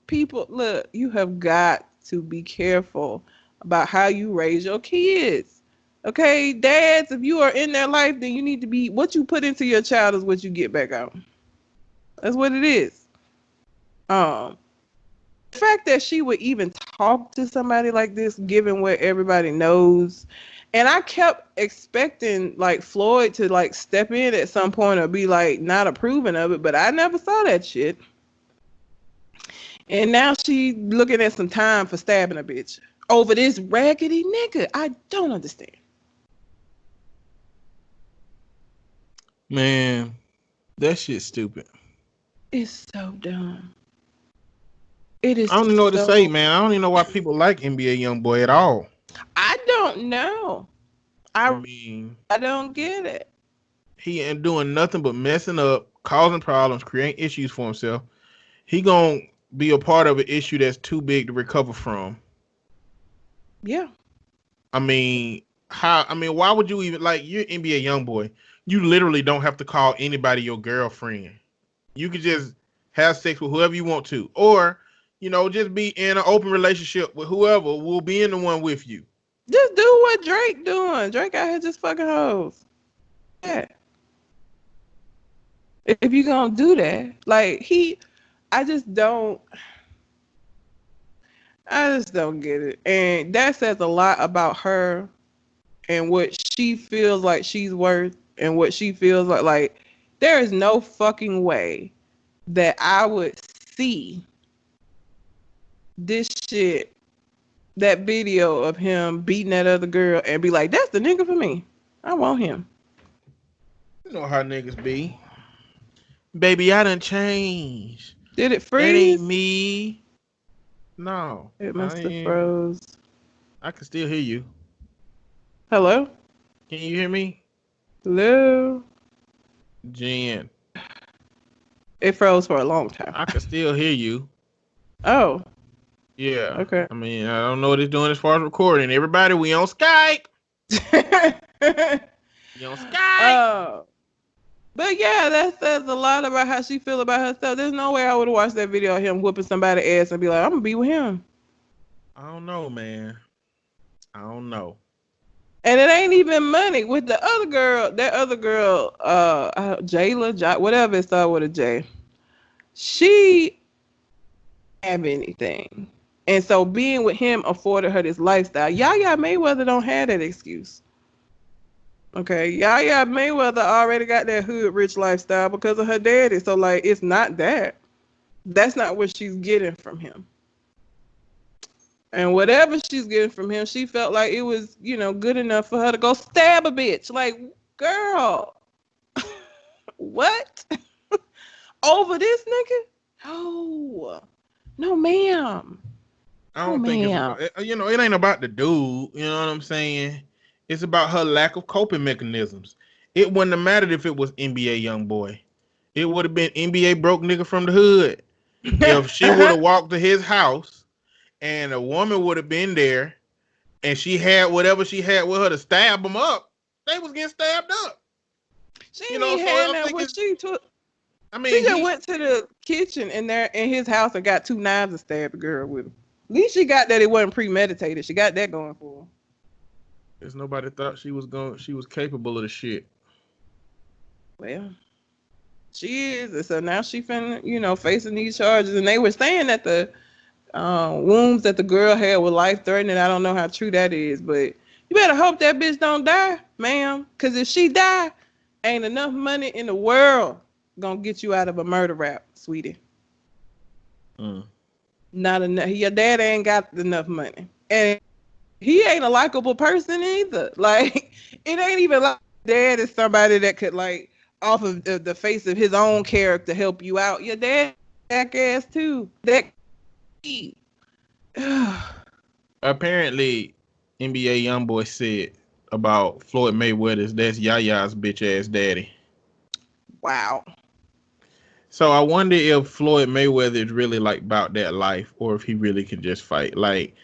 people, look, you have got to be careful about how you raise your kids. Okay, dads, if you are in their life, then you need to be, what you put into your child is what you get back out. That's what it is. The fact that she would even talk to somebody like this, given what everybody knows, And I kept expecting like Floyd to like step in at some point or be like not approving of it, but I never saw that shit. And now she looking at some time for stabbing a bitch over this raggedy nigga. I don't understand. Man, that shit's stupid. It's so dumb. It is. I don't even know what to so- say, man. I don't even know why people like NBA YoungBoy at all. I don't know. I mean, I don't get it. he ain't doing nothing but messing up, causing problems, creating issues for himself. He gonna be a part of an issue that's too big to recover from. Yeah. I mean, why would you even like? You're NBA YoungBoy. You literally don't have to call anybody your girlfriend. You could just have sex with whoever you want to, or just be in an open relationship with whoever will be in the one with you. Just do what Drake doing. Drake out here just fucking hoes. Yeah. If you gonna do that, like I just don't get it. And that says a lot about her and what she feels like she's worth and what she feels like there is no fucking way that I would see this shit, that video of him beating that other girl and be like, that's the nigga for me. I want him. You know how niggas be. Baby, I done changed. Did it That freeze? ain't me. No. It must have froze. I can still hear you. Hello? Can you hear me? Hello? Jen. It froze for a long time. I can still hear you. Oh. Yeah. Okay. I mean, I don't know what it's doing as far as recording. Everybody, we on Skype. You on Skype. Oh. But yeah, that says a lot about how she feel about herself. There's no way I would have watched that video of him whooping somebody's ass and be like, I'm gonna be with him. I don't know, man. I don't know. And it ain't even money. With the other girl, Jayla, whatever it started with a J, she didn't have anything. And so being with him afforded her this lifestyle. Yaya Mayweather don't have that excuse. Okay, Yaya Mayweather already got that hood rich lifestyle because of her daddy. So like, it's not that. That's not what she's getting from him. And whatever she's getting from him, she felt like it was, good enough for her to go stab a bitch. Like, girl, what? Over this nigga? No, ma'am. I don't think it ain't about the dude. You know what I'm saying? It's about her lack of coping mechanisms. It wouldn't have mattered if it was NBA YoungBoy. It would have been NBA broke nigga from the hood. If she would have walked to his house and a woman would have been there and she had whatever she had with her to stab him up, they was getting stabbed up. She didn't have that when she took. I mean, she just went to the kitchen in his house and got 2 knives and stabbed the girl with them. At least she got that it wasn't premeditated. She got that going for her. There's nobody thought she was capable of the shit. Well, she is. And so now she finna, facing these charges. And they were saying that the wounds that the girl had were life-threatening. I don't know how true that is, but you better hope that bitch don't die, ma'am. Because if she die, ain't enough money in the world gonna get you out of a murder rap, sweetie. Not enough. Your dad ain't got enough money. And he ain't a likable person either. Like, it ain't even like dad is somebody that could, like, off of the face of his own character help you out. Your dad jackass too. Apparently, NBA YoungBoy said about Floyd Mayweather's that's Yaya's bitch ass daddy. Wow. So I wonder if Floyd Mayweather is really like about that life, or if he really can just fight. Like,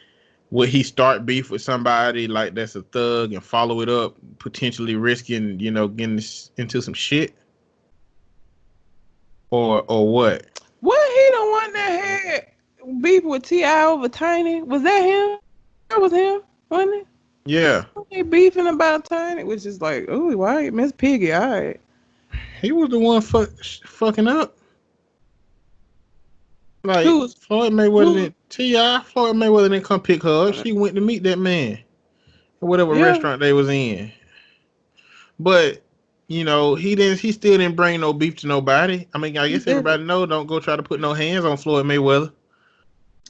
would he start beef with somebody like that's a thug and follow it up, potentially risking, getting into some shit? Or what? Was he the one that had beef with T.I. over Tiny? Was that him? That was him, wasn't it? Yeah. They beefing about Tiny, which is like, oh, why Miss Piggy? All right. He was the one fucking up. Like, Floyd Mayweather didn't T.I. Floyd Mayweather didn't come pick her up. She went to meet that man. whatever Yeah. restaurant they was in. But you know, he still didn't bring no beef to nobody. I mean, I guess everybody know don't go try to put no hands on Floyd Mayweather.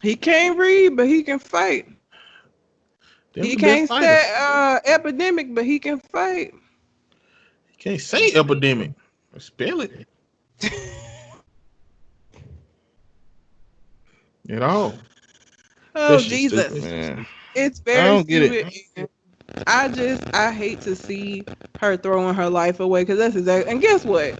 He can't read, but he can fight. Them He the best can't fighters. say epidemic, but he can fight. Can't say epidemic. Spell it. At all. Oh, That shit's Jesus. stupid, man. It's I very don't get stupid. it. I hate to see her throwing her life away because that's exactly. And guess what?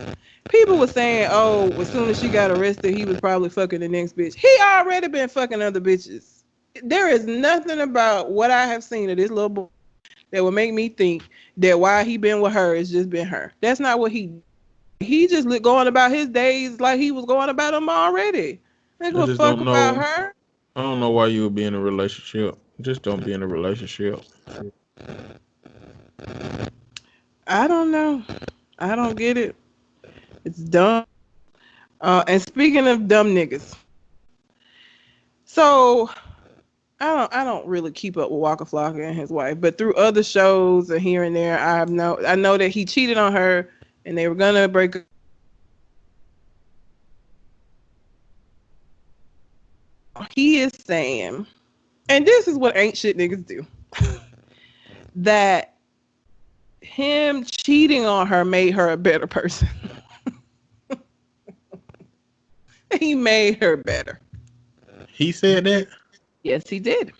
People were saying, oh, as soon as she got arrested, he was probably fucking the next bitch. He already been fucking other bitches. There is nothing about what I have seen of this little boy that would make me think that why he been with her is just been her. That's not what he just going about his days like he was going about them already. They give a fuck about her. I don't know why you would be in a relationship. Just don't be in a relationship. I don't know. I don't get it. It's dumb. And speaking of dumb niggas, so I don't really keep up with Waka Flocka and his wife, but through other shows and here and there, I know that he cheated on her and they were gonna break up. He is saying, and this is what ain't shit niggas do, that him cheating on her made her a better person. He made her better. He said that? Yes, he did.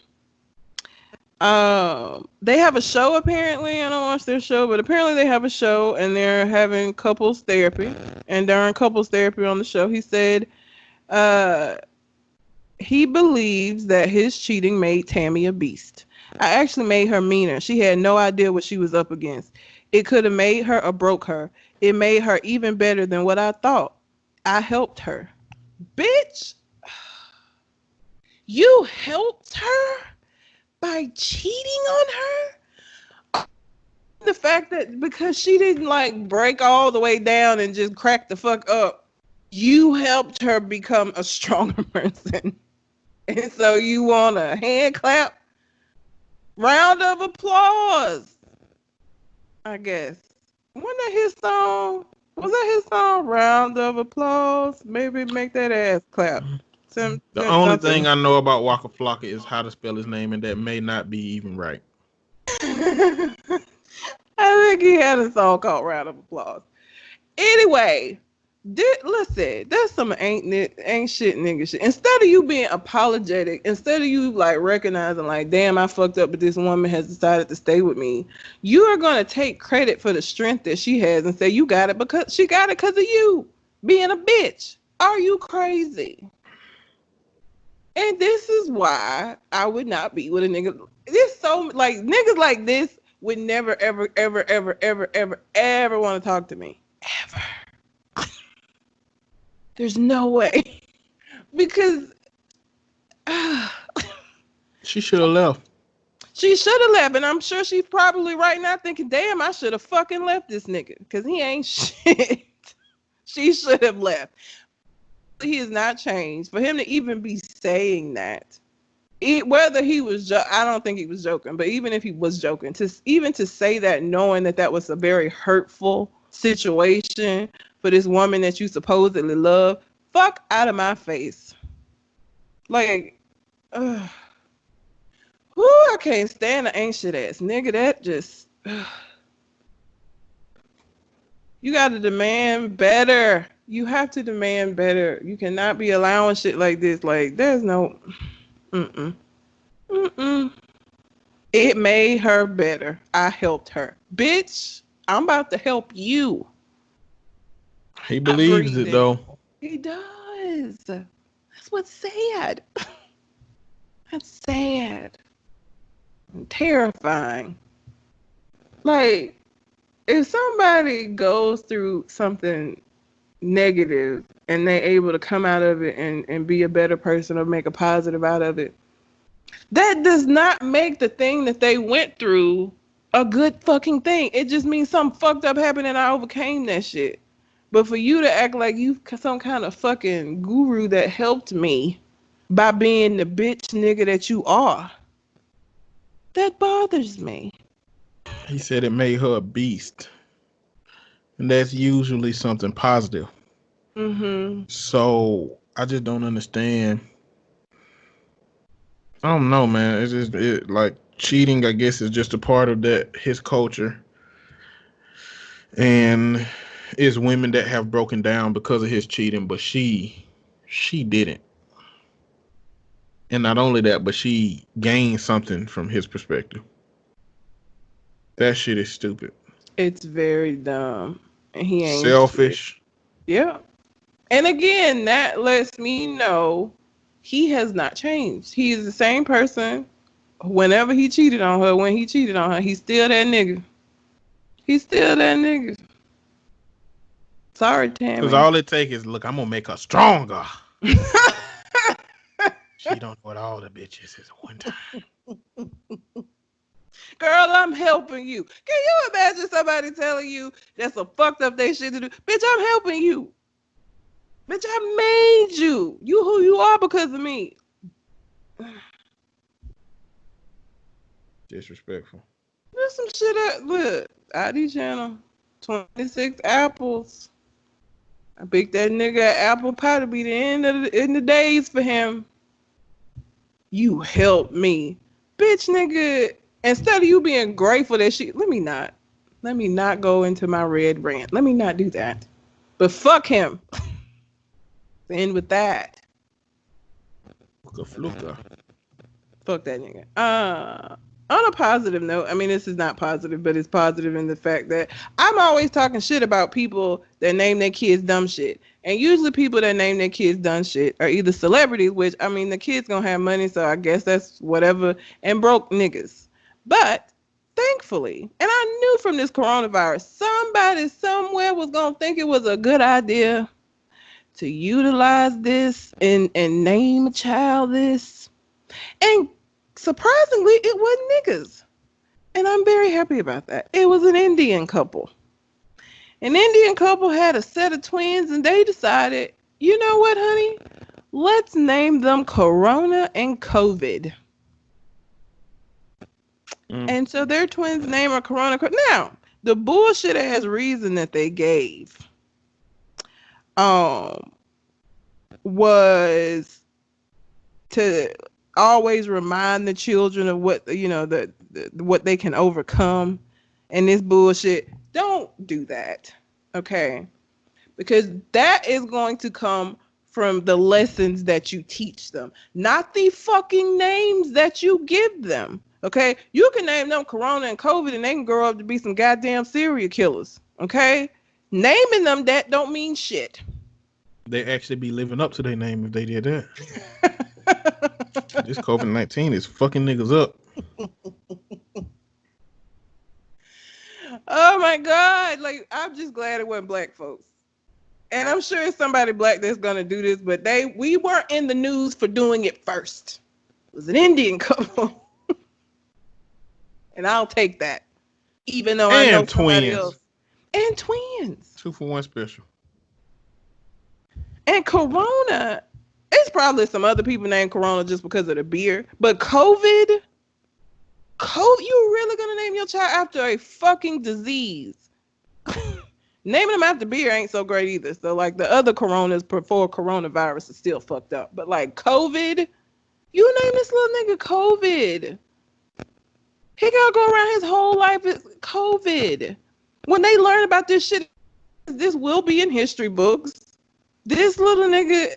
They have a show apparently. I don't watch their show, but apparently they have a show and they're having couples therapy. And during couples therapy on the show, he said, he believes that his cheating made Tammy a beast. I actually made her meaner. She had no idea what she was up against. It could have made her or broke her. It made her even better than what I thought. I helped her. Bitch, you helped her by cheating on her? The fact that because she didn't like break all the way down and just crack the fuck up, you helped her become a stronger person. And so you want a hand clap? Round of applause, I guess. Wasn't that his song? Was that his song? Round of applause. Maybe make that ass clap. The only thing I know about Waka Flocka is how to spell his name, and that may not be even right. I think he had a song called Round of Applause. Anyway, listen, that's some ain't shit nigga shit. Instead of you being apologetic, instead of you like recognizing like, damn, I fucked up, but this woman has decided to stay with me, you are gonna take credit for the strength that she has and say you got it because she got it because of you being a bitch. Are you crazy? And this is why I would not be with a nigga. This so like niggas like this would never ever ever ever ever ever ever want to talk to me ever. There's no way. Because she should have left. She should have left, and I'm sure she's probably right now thinking, damn, I should have fucking left this nigga because he ain't shit. She should have left. He has not changed. For him to even be saying that, whether he was, I don't think he was joking, but even if he was joking, to say that knowing that was a very hurtful situation for this woman that you supposedly love, fuck out of my face. Like, whoo, I can't stand the ain't shit ass nigga. That just, you got to demand better. You have to demand better. You cannot be allowing shit like this. Like, there's no, It made her better. I helped her. Bitch, I'm about to help you. He believes it, though. He does. That's what's sad. That's sad. And terrifying. Like, if somebody goes through something negative and they're able to come out of it and be a better person or make a positive out of it, that does not make the thing that they went through a good fucking thing. It just means something fucked up happened and I overcame that shit. But for you to act like you some kind of fucking guru that helped me by being the bitch nigga that you are, That bothers me. He said it made her a beast. And that's usually something positive. Mm-hmm. So I just don't understand. I don't know, man. It's just like cheating, I guess, is just a part of that his culture. And it's women that have broken down because of his cheating, but she didn't. And not only that, but she gained something from his perspective. That shit is stupid. It's very dumb. And he ain't shit. Selfish. Yeah. And again, that lets me know he has not changed. He is the same person whenever he cheated on her, when he cheated on her. He's still that nigga. He's still that nigga. Sorry, Because Tammy. all it takes is, look, I'm going to make her stronger. She don't know what all the bitches is at one time. Girl, I'm helping you. Can you imagine somebody telling you that's a fucked up they shit to do? Bitch, I'm helping you. Bitch, I made you. You who you are because of me. Disrespectful. There's some shit at look. ID channel. 26 apples. I picked that nigga apple pie to be the end of the days for him. You helped me. Bitch, nigga, instead of you being grateful that she, let me not go into my red rant. Let me not do that. But fuck him. End with that. Fluka. Fuck that nigga. On a positive note, I mean, this is not positive, but it's positive in the fact that I'm always talking shit about people that name their kids dumb shit. And usually people that name their kids dumb shit are either celebrities, which, I mean, the kid's gonna have money, so I guess that's whatever, and broke niggas. But thankfully, and I knew from this coronavirus, somebody somewhere was gonna think it was a good idea to utilize this and name a child this. And surprisingly, it wasn't niggas. And I'm very happy about that. It was an Indian couple. An Indian couple had a set of twins and they decided, you know what, honey? Let's name them Corona and COVID. And so their twins' name are Corona. Now, the bullshit ass reason that they gave was to always remind the children of what what they can overcome, and this bullshit. Don't do that, okay? Because that is going to come from the lessons that you teach them, not the fucking names that you give them. Okay, you can name them Corona and COVID, and they can grow up to be some goddamn serial killers. Okay, naming them that don't mean shit. They actually be living up to their name if they did that. This COVID-19 is fucking niggas up. Oh my God. Like, I'm just glad it wasn't black folks. And I'm sure it's somebody black that's gonna do this, but we weren't in the news for doing it first. It was an Indian couple. And I'll take that. Even though I know somebody else. And twins. 2-for-1 special. And Corona, it's probably some other people named Corona just because of the beer. But COVID, you really gonna name your child after a fucking disease? Naming them after beer ain't so great either. So like the other Coronas before coronavirus is still fucked up. But like COVID, you name this little nigga COVID. He gotta go around his whole life with COVID. When they learn about this shit, this will be in history books. This little nigga,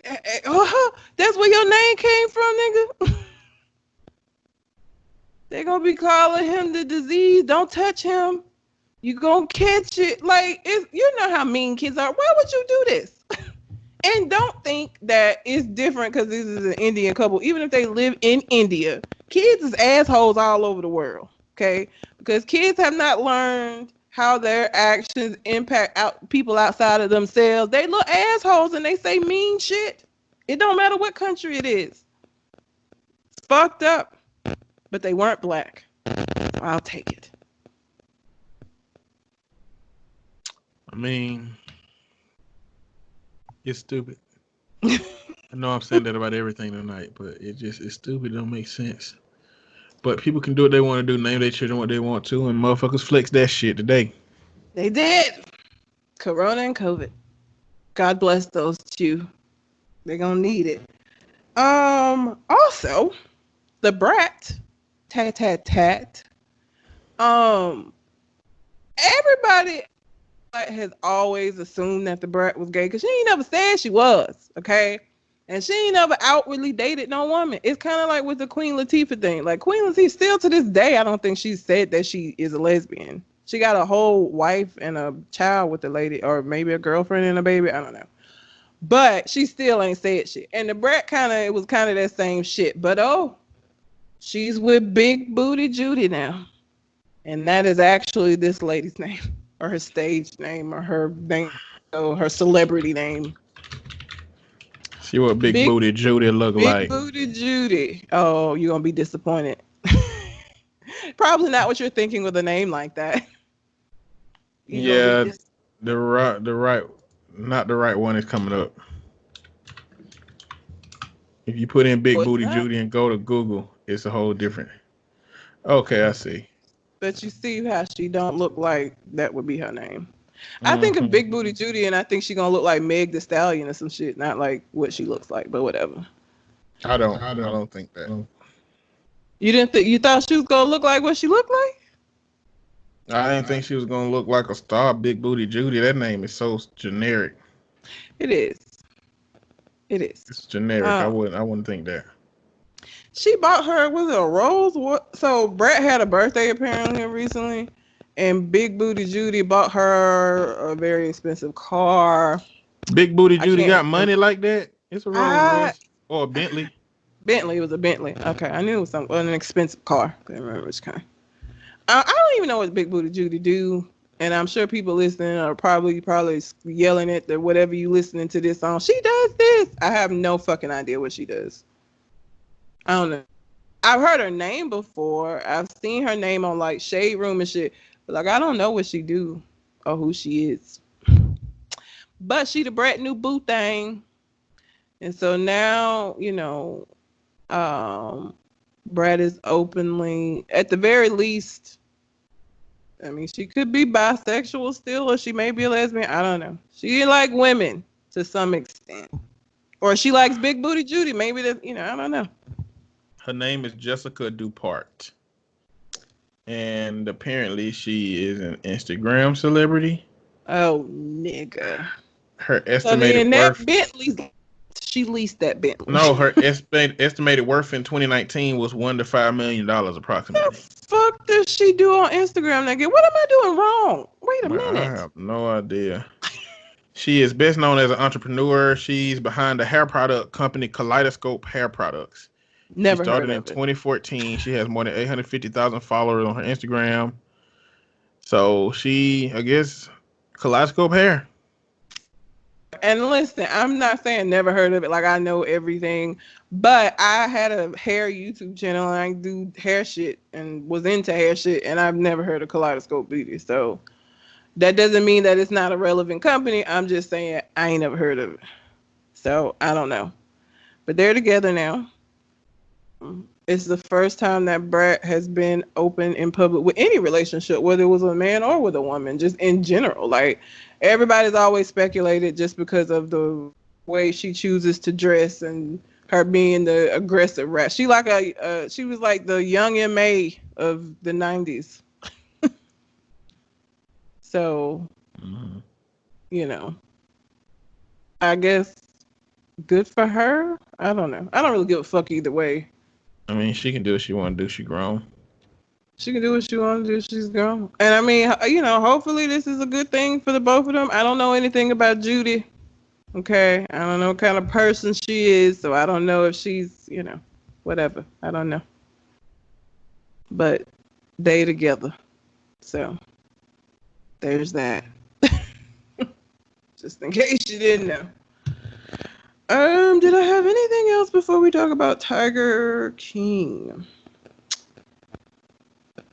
that's where your name came from, nigga. They gonna be calling him the disease. Don't touch him. You gonna catch it. Like, you know how mean kids are. Why would you do this? And don't think that it's different because this is an Indian couple. Even if they live in India, kids is assholes all over the world. Okay, because kids have not learned how their actions impact people outside of themselves. They look assholes and they say mean shit. It don't matter what country it is. It's fucked up. But they weren't black. So I'll take it. I mean, it's stupid. I know I'm saying that about everything tonight, but it's stupid. It don't make sense. But people can do what they want to do, name their children what they want to, and motherfuckers flex that shit today. They did. Corona and COVID. God bless those two. They're gonna need it. Also, the brat, tat tat tat. Everybody has always assumed that the brat was gay because she ain't never said she was, okay? And she ain't never outwardly dated no woman. It's kind of like with the Queen Latifah thing. Like Queen Latifah, still to this day, I don't think she said that she is a lesbian. She got a whole wife and a child with the lady, or maybe a girlfriend and a baby. I don't know. But she still ain't said shit. And the brat it was kind of that same shit. But she's with Big Booty Judy now. And that is actually this lady's name, or her stage name, or her name, or her celebrity name. See what Big Booty Judy look like. Big Booty Judy. Oh, you're gonna be disappointed. Probably not what you're thinking with a name like that. Yeah, the right, not the right one is coming up. If you put in Big Booty Judy and go to Google, it's a whole different. Okay, I see. But you see how she don't look like that would be her name. I think of Big Booty Judy, and I think she's gonna look like Meg the Stallion or some shit, not like what she looks like, but whatever. I don't think that. You thought she was gonna look like what she looked like? I didn't think she was gonna look like a star, Big Booty Judy. That name is so generic. It is. It's generic. I wouldn't think that. She bought her, was it a rose? So Brett had a birthday apparently recently, and Big Booty Judy bought her a very expensive car. Big Booty Judy got money like that? It's a Rolls Royce or a Bentley. Bentley, it was a Bentley. Okay, I knew it was an expensive car. I can't remember which kind. I don't even know what Big Booty Judy do, and I'm sure people listening are probably yelling at the whatever you listening to this on. She does this. I have no fucking idea what she does. I don't know. I've heard her name before. I've seen her name on like Shade Room and shit. But like I don't know what she do or who she is. But she the brand new boo thing. And so now, Brad is openly, at the very least, I mean, she could be bisexual still, or she may be a lesbian. I don't know. She like women to some extent. Or she likes Big Booty Judy. Maybe that, I don't know. Her name is Jessica Dupart. And apparently she is an Instagram celebrity. Oh, nigga. Her estimated worth... that Bentley, she leased that Bentley. No, her estimated worth in 2019 was $1 to $5 million approximately. What the fuck does she do on Instagram, nigga? What am I doing wrong? Wait a minute. I have no idea. She is best known as an entrepreneur. She's behind the hair product company Kaleidoscope Hair Products. Never she started heard in of 2014. She has more than 850,000 followers on her Instagram. So she, I guess, Kaleidoscope Hair. And listen, I'm not saying never heard of it. Like I know everything, but I had a hair YouTube channel and I do hair shit and was into hair shit, and I've never heard of Kaleidoscope Beauty. So that doesn't mean that it's not a relevant company. I'm just saying I ain't never heard of it. So I don't know, but they're together now. It's the first time that Brett has been open in public with any relationship, whether it was a man or with a woman, just in general. Like everybody's always speculated just because of the way she chooses to dress and her being the aggressive rat. She she was like the young M.A. of the 90s. So, I guess good for her. I don't know. I don't really give a fuck either way. I mean, she can do what she want to do. She grown. She can do what she want to do. She's grown. And I mean, hopefully this is a good thing for the both of them. I don't know anything about Judy. Okay. I don't know what kind of person she is. So I don't know if she's, whatever. I don't know. But they together. So there's that. Just in case you didn't know. Did I have anything else before we talk about Tiger King?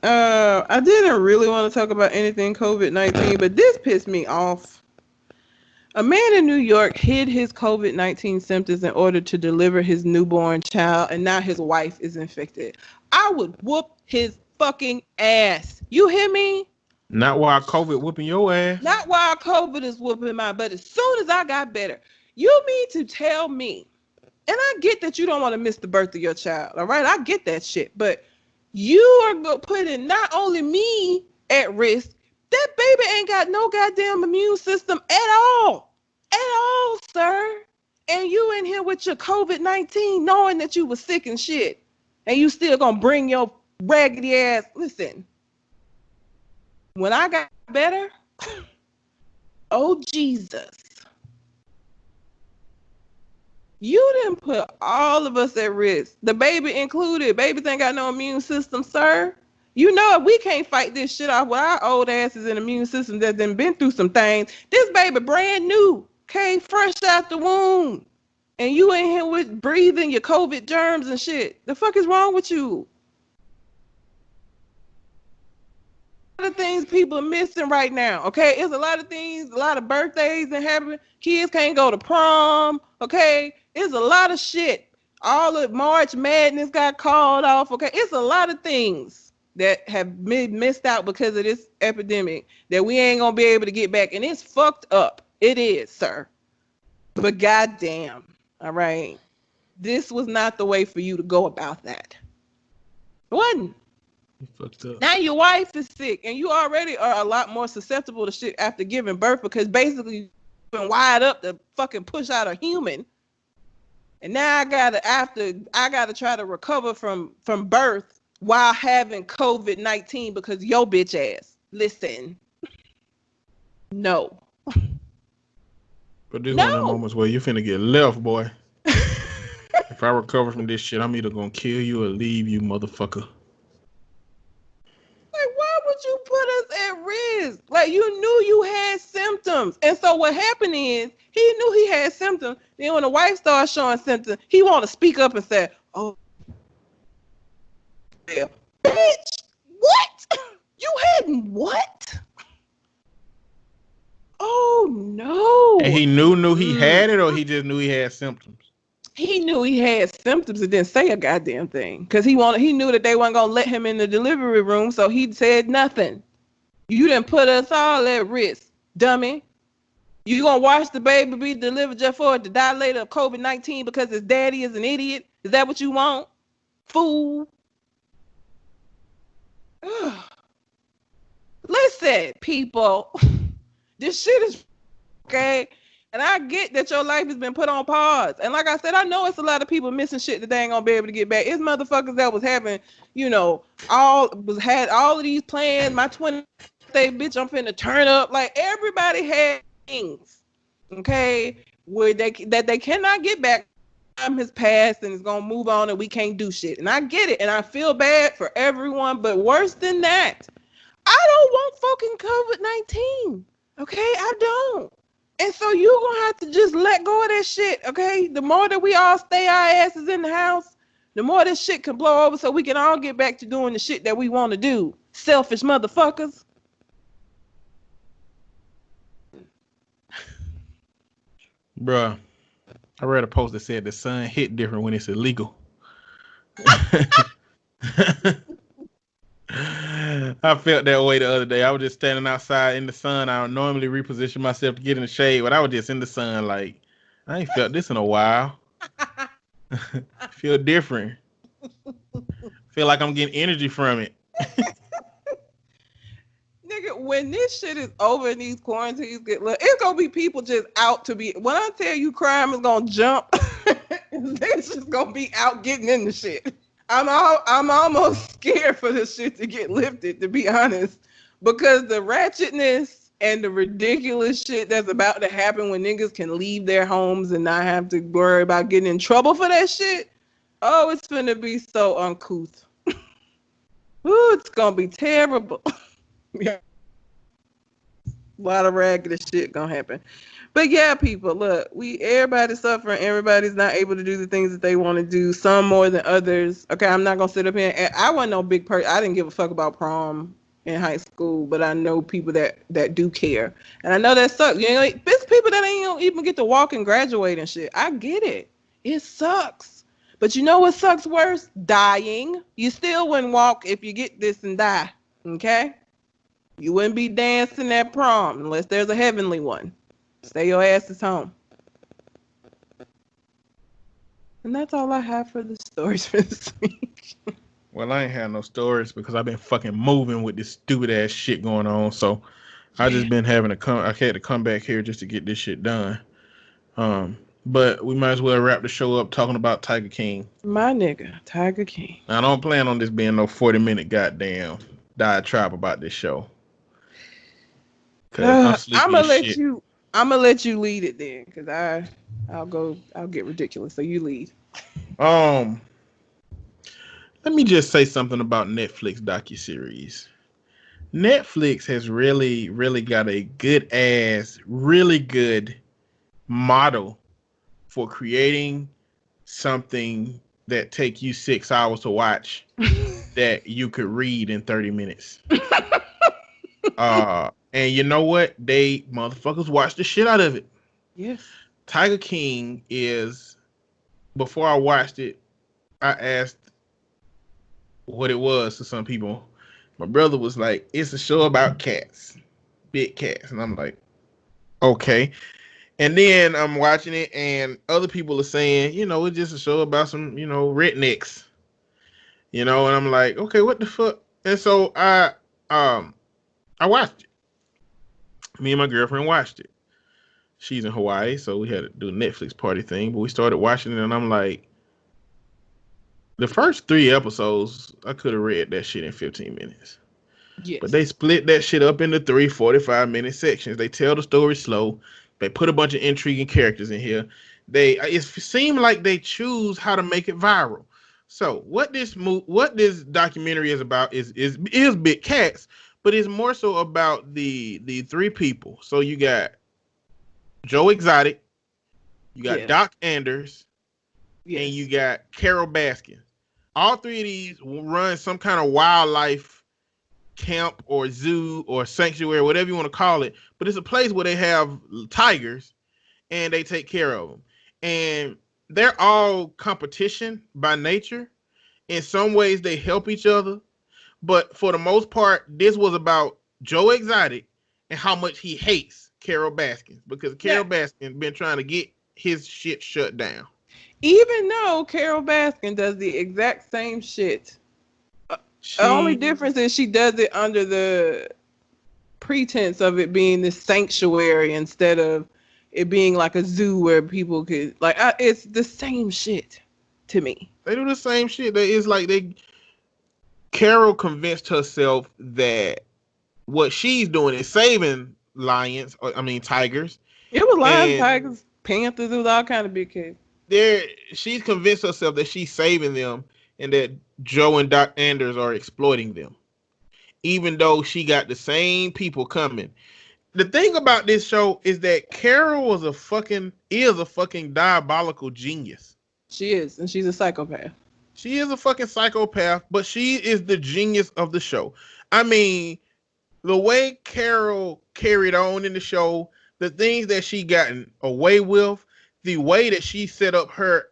I didn't really want to talk about anything COVID-19, but this pissed me off. A man in New York hid his COVID-19 symptoms in order to deliver his newborn child, and now his wife is infected. I would whoop his fucking ass. You hear me? Not while COVID whooping your ass. Not while COVID is whooping my butt. As soon as I got better. You mean to tell me, and I get that you don't want to miss the birth of your child, all right? I get that shit. But you are putting not only me at risk, that baby ain't got no goddamn immune system at all. At all, sir. And you in here with your COVID-19 knowing that you was sick and shit. And you still gonna bring your raggedy ass. Listen, when I got better, oh Jesus. You didn't put all of us at risk. The baby included. Babies ain't got no immune system, sir. You know if we can't fight this shit off with our old asses and immune system that done been through some things. This baby brand new, okay, fresh out the womb. And you in here with breathing your COVID germs and shit. The fuck is wrong with you? A lot of things people are missing right now, okay? It's a lot of things, a lot of birthdays that happen. Kids can't go to prom, okay? It's a lot of shit. All of March Madness got called off, okay? It's a lot of things that have been missed out because of this epidemic that we ain't gonna be able to get back. And it's fucked up. It is, sir. But goddamn, all right? This was not the way for you to go about that. It wasn't. Fucked up. Now your wife is sick, and you already are a lot more susceptible to shit after giving birth because basically you've been wired up to fucking push out a human. And now I gotta try to recover from birth while having COVID-19 because your bitch ass. Listen, no. But this one of the moments where you finna get left, boy. If I recover from this shit, I'm either gonna kill you or leave you, motherfucker. Like, why would you put us at risk? Like, you knew you had symptoms. And so what happened is, he knew he had symptoms. Then when the wife started showing symptoms, he wanted to speak up and say, oh, yeah. Bitch, what? You hadn't what? Oh, no. And he knew he had it, or he just knew he had symptoms? He knew he had symptoms and didn't say a goddamn thing because he knew that they weren't gonna let him in the delivery room, so he said nothing. You didn't put us all at risk, dummy. You gonna watch the baby be delivered just for it to die later of COVID-19 because his daddy is an idiot? Is that what you want, fool? Listen, people, this shit is okay. And I get that your life has been put on pause. And like I said, I know it's a lot of people missing shit that they ain't gonna be able to get back. It's motherfuckers that was having, had all of these plans. My 20th birthday, bitch, I'm finna turn up. Like, everybody had things, okay, where they cannot get back. Time has passed and it's gonna move on and we can't do shit. And I get it. And I feel bad for everyone. But worse than that, I don't want fucking COVID-19. Okay, I don't. And so you're going to have to just let go of that shit, okay? The more that we all stay our asses in the house, the more this shit can blow over so we can all get back to doing the shit that we want to do. Selfish motherfuckers. Bruh, I read a post that said the sun hit different when it's illegal. I felt that way the other day. I was just standing outside in the sun. I don't normally reposition myself to get in the shade, but I was just in the sun like, I ain't felt this in a while. Feel different. Feel like I'm getting energy from it. Nigga, when this shit is over and these quarantines it's gonna be people just out to be. When I tell you crime is gonna jump, it's just gonna be out getting in the shit. I'm almost scared for this shit to get lifted, to be honest, because the ratchetness and the ridiculous shit that's about to happen when niggas can leave their homes and not have to worry about getting in trouble for that shit. Oh, it's gonna be so uncouth. Ooh, it's gonna be terrible. Yeah. A lot of raggedy shit gonna happen. But yeah, people, look, everybody's suffering. Everybody's not able to do the things that they want to do. Some more than others. Okay, I'm not gonna sit up here. I wasn't no big person. I didn't give a fuck about prom in high school, but I know people that do care, and I know that sucks. You know, there's people that ain't even get to walk and graduate and shit. I get it. It sucks. But you know what sucks worse? Dying. You still wouldn't walk if you get this and die. Okay? You wouldn't be dancing at prom unless there's a heavenly one. Stay your asses home. And that's all I have for the stories for this week. Well, I ain't had no stories because I've been fucking moving with this stupid ass shit going on. So I just been having to come. I had to come back here just to get this shit done. But we might as well wrap the show up talking about Tiger King. My nigga, Tiger King. I don't plan on this being no 40-minute goddamn diatribe about this show. I'm gonna let you lead it then, cause I'll get ridiculous. So you lead. Let me just say something about Netflix docuseries. Netflix has really, really got a good ass, really good model for creating something that take you 6 hours to watch that you could read in 30 minutes. And you know what? They motherfuckers watch the shit out of it. Yes. Tiger King is, before I watched it, I asked what it was to some people. My brother was like, it's a show about cats, big cats. And I'm like, okay. And then I'm watching it and other people are saying, it's just a show about some, rednecks, and I'm like, okay, what the fuck? And so I watched it. Me and my girlfriend watched it. She's in Hawaii, so we had to do a Netflix party thing, but we started watching it and I'm like, the first 3 episodes, I could have read that shit in 15 minutes. Yes. But they split that shit up into 3 45-minute sections. They tell the story slow. They put a bunch of intriguing characters in here. It seemed like they choose how to make it viral. So what this documentary is about is big cats, but it's more so about the 3 people. So you got Joe Exotic, you got Doc Anders, and you got Carol Baskin. All 3 of these run some kind of wildlife camp or zoo or sanctuary, whatever you want to call it. But it's a place where they have tigers and they take care of them. And they're all competition by nature. In some ways, they help each other. But for the most part, this was about Joe Exotic and how much he hates Carol Baskin. Because Carol Baskin been trying to get his shit shut down. Even though Carol Baskin does the exact same shit. The only difference is she does it under the pretense of it being this sanctuary instead of it being like a zoo where people could it's the same shit to me. They do the same shit. It's like Carol convinced herself that what she's doing is saving tigers. It was lions, tigers, panthers, it was all kind of big cats. She's convinced herself that she's saving them and that Joe and Doc Anders are exploiting them, even though she got the same people coming. The thing about this show is that Carol is a fucking diabolical genius. She is, and she's a psychopath. She is a fucking psychopath, but she is the genius of the show. I mean, the way Carol carried on in the show, the things that she gotten away with, the way that she set up her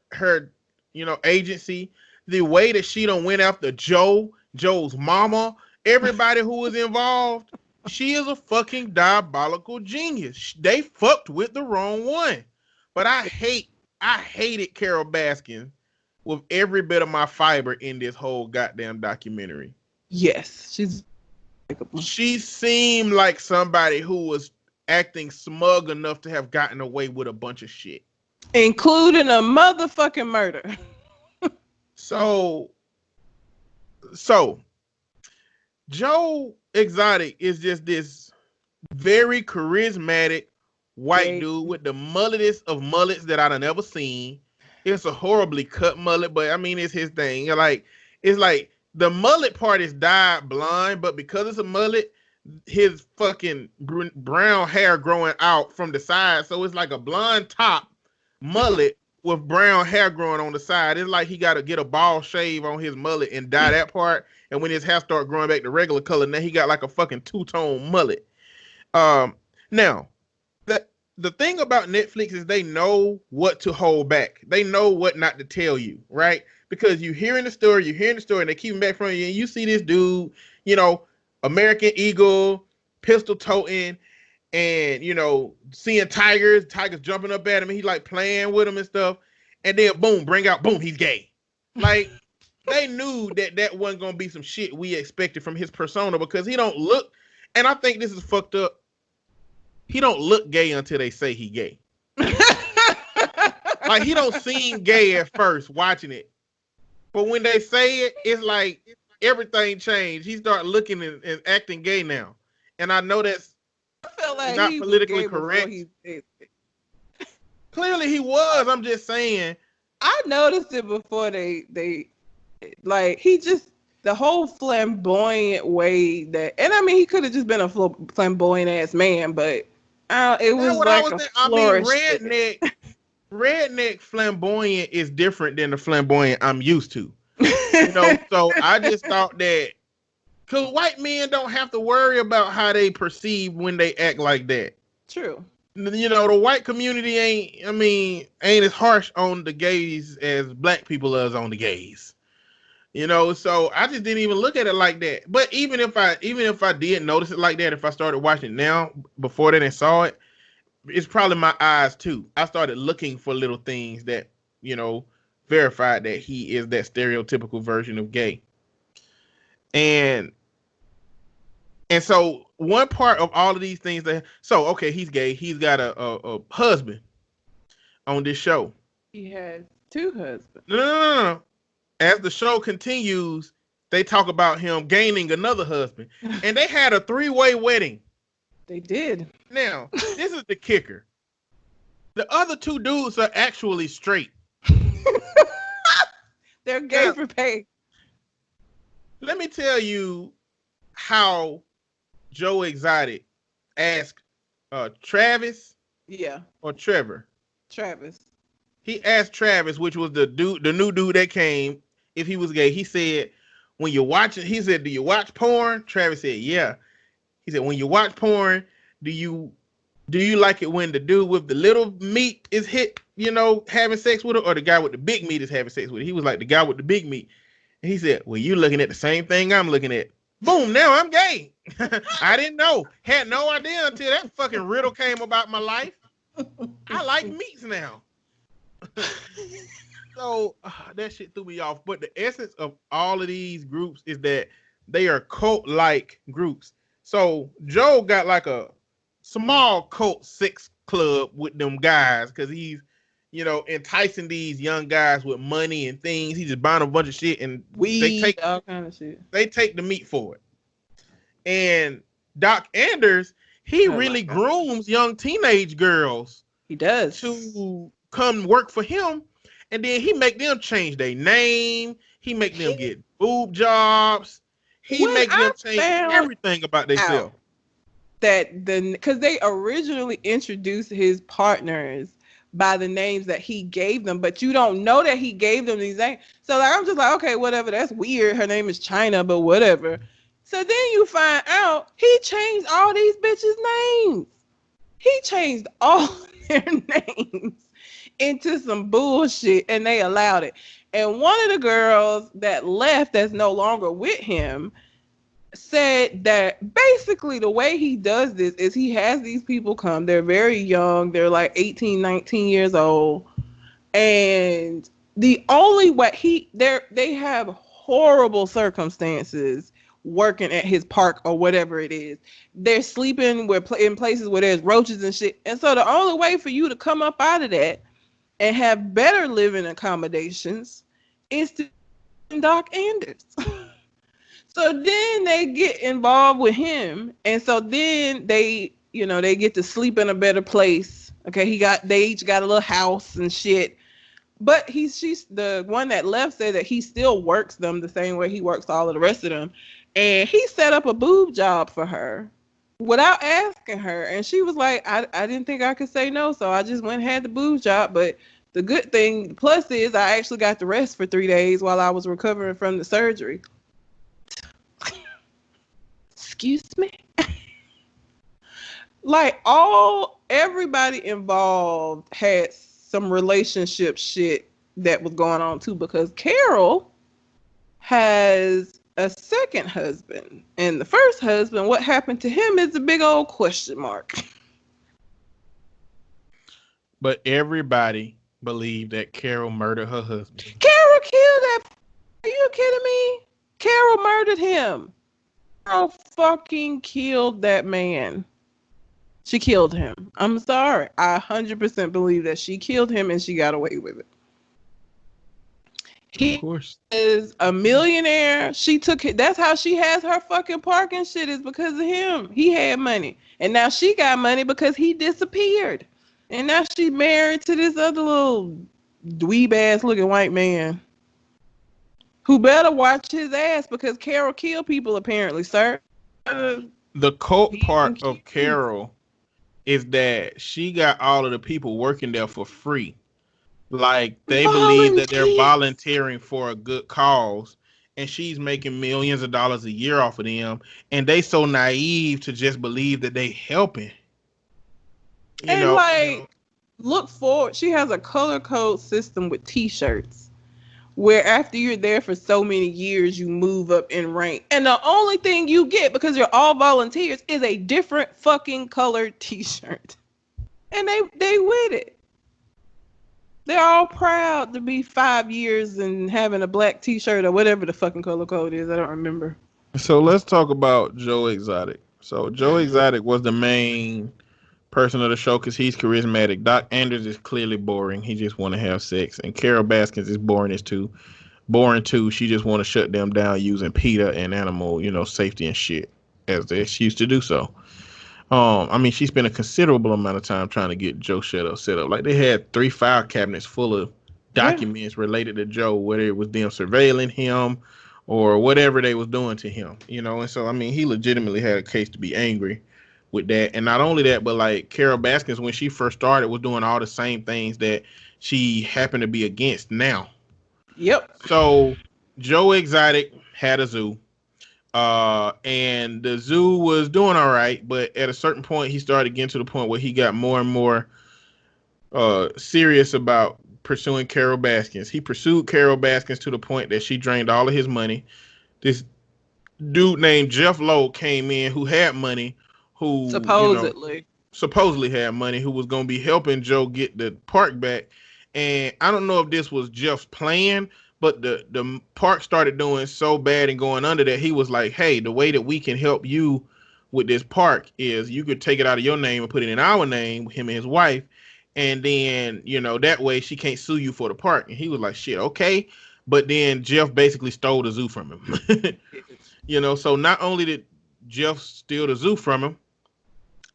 agency, the way that she done went after Joe's mama, everybody who was involved, she is a fucking diabolical genius. They fucked with the wrong one. But I hated Carol Baskin with every bit of my fiber in this whole goddamn documentary. Yes, she seemed like somebody who was acting smug enough to have gotten away with a bunch of shit. Including a motherfucking murder. So Joe Exotic is just this very charismatic white dude with the mulletest of mullets that I've never seen. It's a horribly cut mullet, but I mean, it's his thing. It's like the mullet part is dyed blonde, but because it's a mullet, his fucking brown hair growing out from the side. So it's like a blonde top mullet with brown hair growing on the side. It's like he got to get a ball shave on his mullet and dye that part. And when his hair start growing back to regular color, now he got like a fucking two-tone mullet. Now, the thing about Netflix is they know what to hold back. They know what not to tell you, right? Because you're hearing the story, and they keep it back from you, and you see this dude, American Eagle, pistol toting, and seeing tigers jumping up at him, and he like playing with him and stuff, and then boom, he's gay. Like they knew that wasn't gonna be some shit we expected from his persona, because he don't look, and I think this is fucked up. He don't look gay until they say he gay. Like he don't seem gay at first watching it, but when they say it, it's like everything changed. He start looking and acting gay now, and I know that's like not politically correct. Clearly he was. I'm just saying. I noticed it before they like he just the whole flamboyant way that, and I mean he could have just been a flamboyant ass man, but it was like redneck flamboyant is different than the flamboyant I'm used to. So I just thought that because white men don't have to worry about how they perceive when they act like that. True. The white community ain't as harsh on the gays as black people is on the gays. So I just didn't even look at it like that. But even if I did notice it like that, if I started watching it now before that and saw it, it's probably my eyes too. I started looking for little things that, verified that he is that stereotypical version of gay. And so one part of all of these things okay, he's gay. He's got a husband on this show. He has two husbands. No. As the show continues, they talk about him gaining another husband. And they had a 3-way wedding. They did. Now, this is the kicker. The other two dudes are actually straight. They're gay for pay. Let me tell you how Joe Exotic asked Travis. Yeah. Or Trevor. Travis. He asked Travis, which was the new dude that came, if he was gay. He said, when you're watching, he said, do you watch porn? Travis said, yeah. He said, when you watch porn, do you like it when the dude with the little meat is having sex with her, or the guy with the big meat is having sex with her? He was like, the guy with the big meat. And he said, well, you looking at the same thing I'm looking at. Boom, now I'm gay. I didn't know. Had no idea until that fucking riddle came about my life. I like meats now. So that shit threw me off. But the essence of all of these groups is that they are cult-like groups. So Joe got like a small cult sex club with them guys because he's, enticing these young guys with money and things. He just buying a bunch of shit and weed, all kind of shit. They take the meat for it. And Doc Anders, he really grooms young teenage girls. He does. To come work for him, and then he make them change their name. He make them get boob jobs. He make them change everything about themselves. Because they originally introduced his partners by the names that he gave them, but you don't know that he gave them these names. So I'm just like, okay, whatever. That's weird. Her name is China, but whatever. So then you find out he changed all these bitches' names. He changed all their names into some bullshit, and they allowed it. And one of the girls that left, that's no longer with him, said that basically the way he does this is he has these people come. They're very young. They're like 18, 19 years old. And the only way they have horrible circumstances working at his park or whatever it is. They're sleeping in places where there's roaches and shit. And so the only way for you to come up out of that and have better living accommodations is to Doc Anders. So then they get involved with him, and so then they get to sleep in a better place. Okay, they each got a little house and shit. But she's the one that left said that he still works them the same way he works all of the rest of them. And he set up a boob job for her without asking her. And she was like, I didn't think I could say no, so I just went and had the boob job. But The good thing, plus is I actually got the rest for 3 days while I was recovering from the surgery. Excuse me? Like everybody involved had some relationship shit that was going on too, because Carol has a second husband, and the first husband, what happened to him is a big old question mark. But everybody believed that Carol murdered her husband. Carol killed that. Are you kidding me? Carol murdered him. Carol fucking killed that man. She killed him. I'm sorry. I 100% believe that she killed him and she got away with it. He Of course. is a millionaire. She took it. That's how she has her fucking parking shit, is because of him. He had money. And now she got money because he disappeared. And now she married to this other little dweeb ass looking white man who better watch his ass, because Carol killed people apparently, sir. The cult part of Carol is that she got all of the people working there for free. Like, they believe that they're volunteering for a good cause, and she's making millions of dollars a year off of them, and they so naive to just believe that they helping. Look forward. She has a color code system with t-shirts where after you're there for so many years, you move up in rank. And the only thing you get, because you're all volunteers, is a different fucking colored t-shirt. And they with it. They're all proud to be 5 years and having a black t-shirt or whatever the fucking color code is. I don't remember. So let's talk about Joe Exotic. So Joe Exotic was the main person of the show because he's charismatic. Doc Anders is clearly boring. He just want to have sex. And Carol Baskins is boring too. She just want to shut them down using PETA and animal, safety and shit, as they used to do so. She spent a considerable amount of time trying to get Joe set up. Like, they had 3 file cabinets full of documents related to Joe, whether it was them surveilling him or whatever they was doing to him, And so, he legitimately had a case to be angry with that. And not only that, but like Carol Baskins, when she first started, was doing all the same things that she happened to be against now. Yep. So Joe Exotic had a zoo. And the zoo was doing all right, but at a certain point, he started getting to the point where he got more and more serious about pursuing Carol Baskins. He pursued Carol Baskins to the point that she drained all of his money. This dude named Jeff Lowe came in who had money, who supposedly had money, who was going to be helping Joe get the park back. And I don't know if this was Jeff's plan, but the park started doing so bad and going under that he was like, hey, the way that we can help you with this park is you could take it out of your name and put it in our name, him and his wife. And then, that way she can't sue you for the park. And he was like, shit, okay. But then Jeff basically stole the zoo from him. So not only did Jeff steal the zoo from him,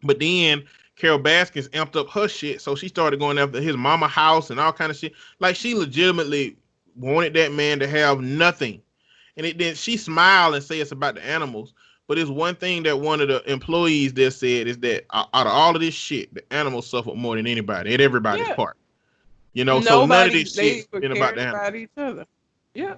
but then Carol Baskins amped up her shit. So she started going after his mama house and all kind of shit. Like, she legitimately wanted that man to have nothing. And then she smiled and say it's about the animals. But it's one thing that one of the employees there said is that out of all of this shit, the animals suffered more than anybody at everybody's part. So none of this shit's been about the animals. Each other. Yeah.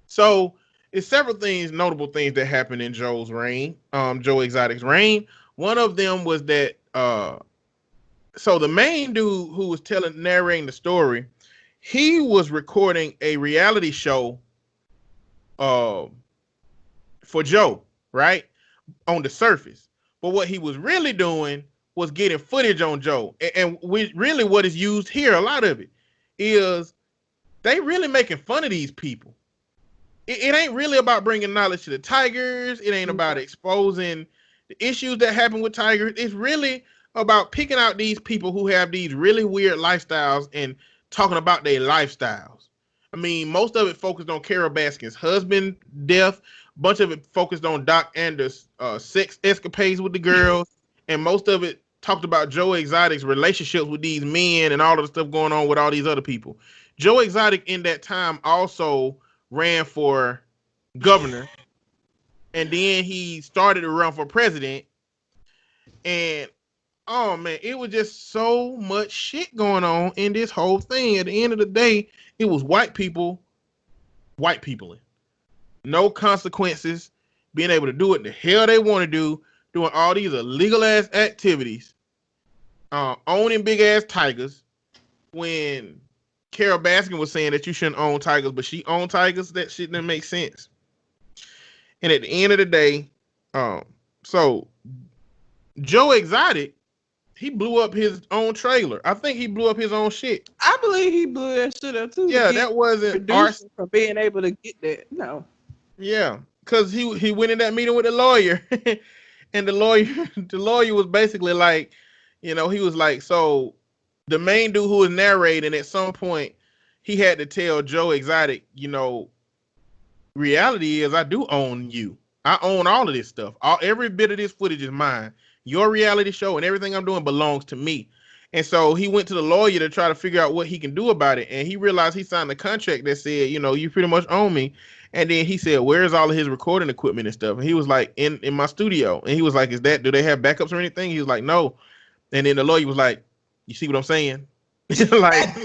So it's several notable things that happened in Joe's reign, Joe Exotic's reign. One of them was that so the main dude who was narrating the story, he was recording a reality show for Joe, right? On the surface. But what he was really doing was getting footage on Joe. And really what is used here, a lot of it, is they really making fun of these people. It ain't really about bringing knowledge to the Tigers. It ain't about exposing the issues that happen with Tigers. It's really about picking out these people who have these really weird lifestyles and talking about their lifestyles. Most of it focused on Carol Baskin's husband death. A bunch of it focused on Doc Anders' sex escapades with the girls. And most of it talked about Joe Exotic's relationships with these men and all of the stuff going on with all these other people. Joe Exotic in that time also ran for governor. And then he started to run for president. And Oh man, it was just so much shit going on in this whole thing. At the end of the day, it was white people, no consequences, being able to do what the hell they want to do, doing all these illegal ass activities, owning big ass tigers. When Carol Baskin was saying that you shouldn't own tigers, but she owned tigers, that shit didn't make sense. And at the end of the day, so Joe Exotic, he blew up his own trailer. I think he blew up his own shit. I believe he blew that shit up too. Yeah, that wasn't arson for being able to get that. No. Yeah, because he went in that meeting with the lawyer, and the lawyer was basically like, he was like, so the main dude who was narrating at some point, he had to tell Joe Exotic, reality is I do own you. I own all of this stuff. Every bit of this footage is mine. Your reality show and everything I'm doing belongs to me. And so he went to the lawyer to try to figure out what he can do about it. And he realized he signed a contract that said, you pretty much own me. And then he said, where's all of his recording equipment and stuff? And he was like, in my studio. And he was like, do they have backups or anything? He was like, no. And then the lawyer was like, you see what I'm saying? Like,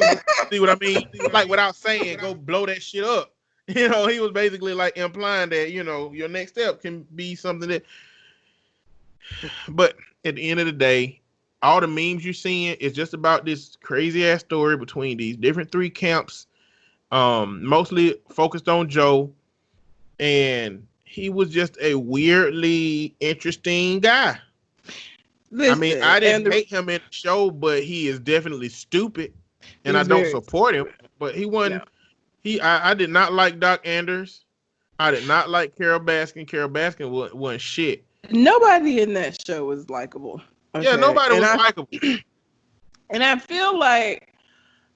see what I mean? Like, without saying, go blow that shit up. He was basically like implying that, your next step can be something that. But at the end of the day, all the memes you're seeing is just about this crazy ass story between these different three camps, mostly focused on Joe, and he was just a weirdly interesting guy. Listen, I didn't hate him in the show, but he is definitely stupid, and I don't support him. But he wasn't. No. I did not like Doc Anders. I did not like Carol Baskin. Carol Baskin wasn't shit. Nobody in that show was likable. Okay? Yeah, nobody was likable. And I feel like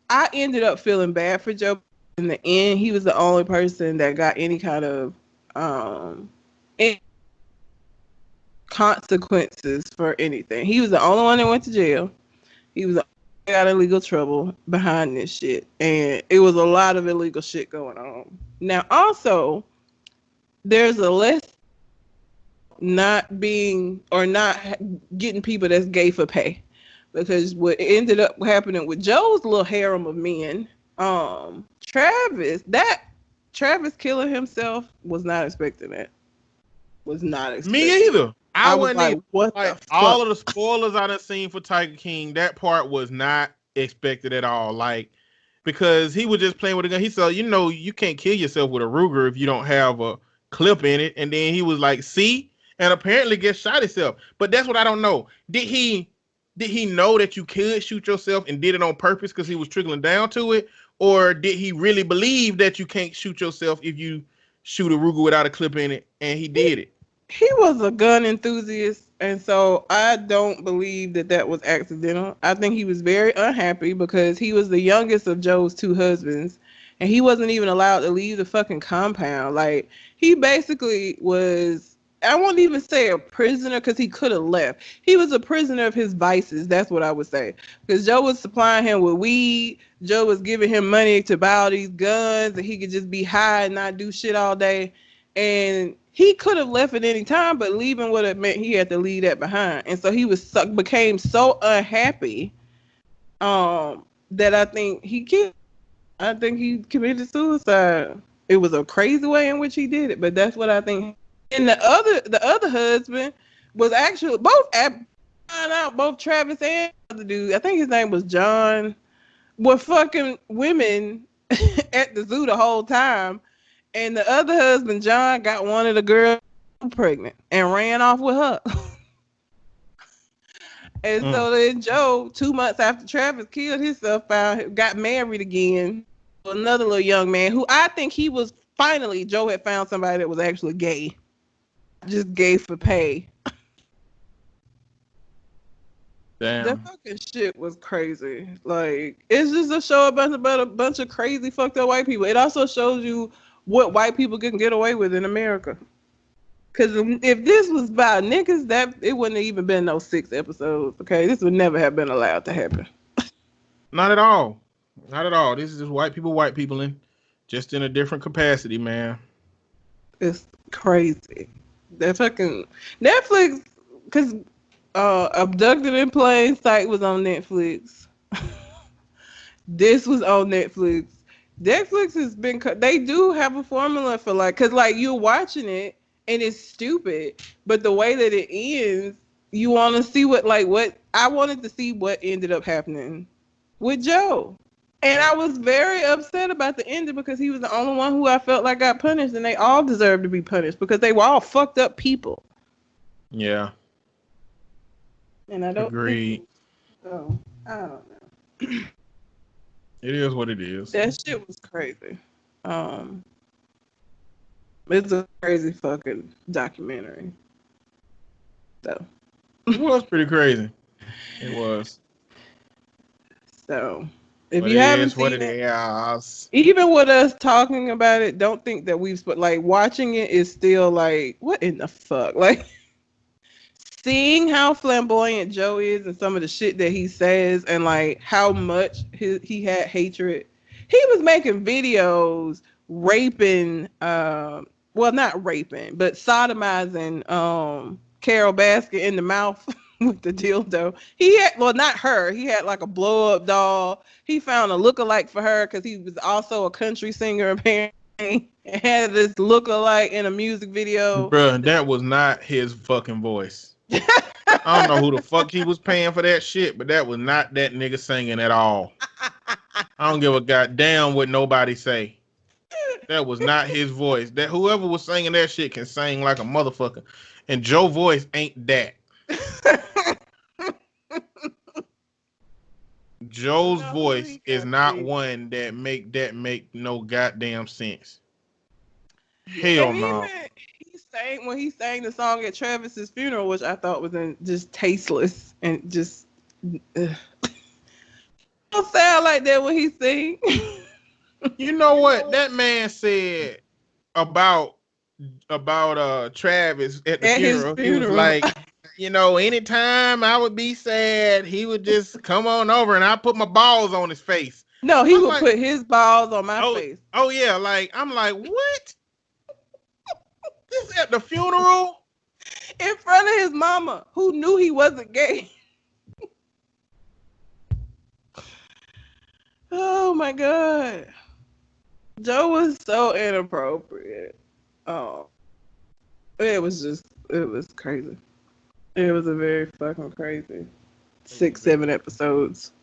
I ended up feeling bad for Joe. In the end, he was the only person that got any kind of consequences for anything. He was the only one that went to jail. He was the only one that got in legal trouble behind this shit. And it was a lot of illegal shit going on. Now, also, there's a less not getting people that's gay for pay, because what ended up happening with Joe's little harem of men, Travis killing himself, was not expecting that. Was not expecting. Me either. I was like, what the fuck? All of the spoilers I done seen for Tiger King, that part was not expected at all. Like, because he was just playing with a gun. He said, you can't kill yourself with a Ruger if you don't have a clip in it. And then he was like, see? And apparently gets shot himself. But that's what I don't know. Did he know that you could shoot yourself and did it on purpose because he was trickling down to it? Or did he really believe that you can't shoot yourself if you shoot a Ruger without a clip in it? And he did it. He was a gun enthusiast. And so I don't believe that was accidental. I think he was very unhappy because he was the youngest of Joe's two husbands. And he wasn't even allowed to leave the fucking compound. Like, he basically was, I won't even say a prisoner because he could have left. He was a prisoner of his vices. That's what I would say. Because Joe was supplying him with weed. Joe was giving him money to buy all these guns, and he could just be high and not do shit all day. And he could have left at any time, but leaving would have meant he had to leave that behind. And so he became so unhappy that I think he committed suicide. It was a crazy way in which he did it, but that's what I think. And the other husband was actually both Travis and the other dude, I think his name was John, were fucking women at the zoo the whole time. And the other husband, John, got one of the girls pregnant and ran off with her. And so then Joe, 2 months after Travis killed himself, got married again to another little young man who I think Joe had found somebody that was actually gay. Just gay for pay. Damn. That fucking shit was crazy. Like, it's just a show about a bunch of crazy fucked up white people. It also shows you what white people can get away with in America. Because if this was about niggas, it wouldn't have even been no 6 episodes. Okay, this would never have been allowed to happen. Not at all. Not at all. This is just white people in just in a different capacity, man. It's crazy. That fucking Netflix, because Abducted in Plain Sight was on Netflix. This was on Netflix. Netflix has been. They do have a formula for like, cause like you're watching it and it's stupid, but the way that it ends, you want to see what I wanted to see what ended up happening with Joe. And I was very upset about the ending because he was the only one who I felt like got punished, and they all deserved to be punished because they were all fucked up people. Yeah. And I don't agree. So I don't know. It is what it is. That shit was crazy. It's a crazy fucking documentary. So it was pretty crazy. It was. So if you haven't seen it, even with us talking about it, don't think that we've like watching it is still like, what in the fuck? Like seeing how flamboyant Joe is and some of the shit that he says and like how much he had hatred. He was making videos raping, well, not raping, but sodomizing Carol Baskin in the mouth with the dildo. He had, well, not her. He had like a blow up doll. He found a lookalike for her because he was also a country singer apparently. And had this lookalike in a music video. Bruh, that was not his fucking voice. I don't know who the fuck he was paying for that shit, but that was not that nigga singing at all. I don't give a goddamn what nobody say. That was not his voice. That whoever was singing that shit can sing like a motherfucker. And Joe's voice ain't that. Joe's voice is not one that make no goddamn sense. Hell no. When he sang the song at Travis's funeral, which I thought was just tasteless and just don't sound like that when he sing. You know what that man said about Travis at the funeral? He was like, you know, anytime I would be sad, he would just come on over and I put my balls on his face. No, he would put his balls on my face. Oh yeah, like I'm like, what? This at the funeral? In front of his mama, who knew he wasn't gay. Oh my God. Joe was so inappropriate. Oh. It was crazy. It was a very fucking crazy 6-7 episodes.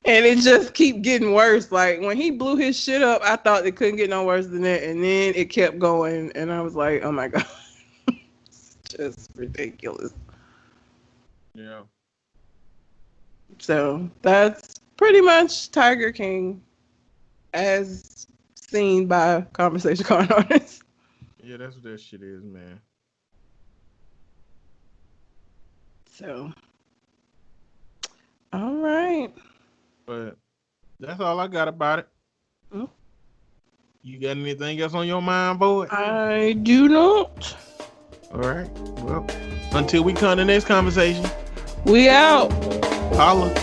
And it just keep getting worse. Like when he blew his shit up, I thought it couldn't get no worse than that. And then it kept going. And I was like, oh my God. It's just ridiculous. Yeah. So that's pretty much Tiger King as seen by Conversation Con Artists. Yeah, that's what that shit is, man. So, all right. But that's all I got about it. Mm. You got anything else on your mind, boy? I do not. All right. Well, until we come to the next conversation. We out. Holla.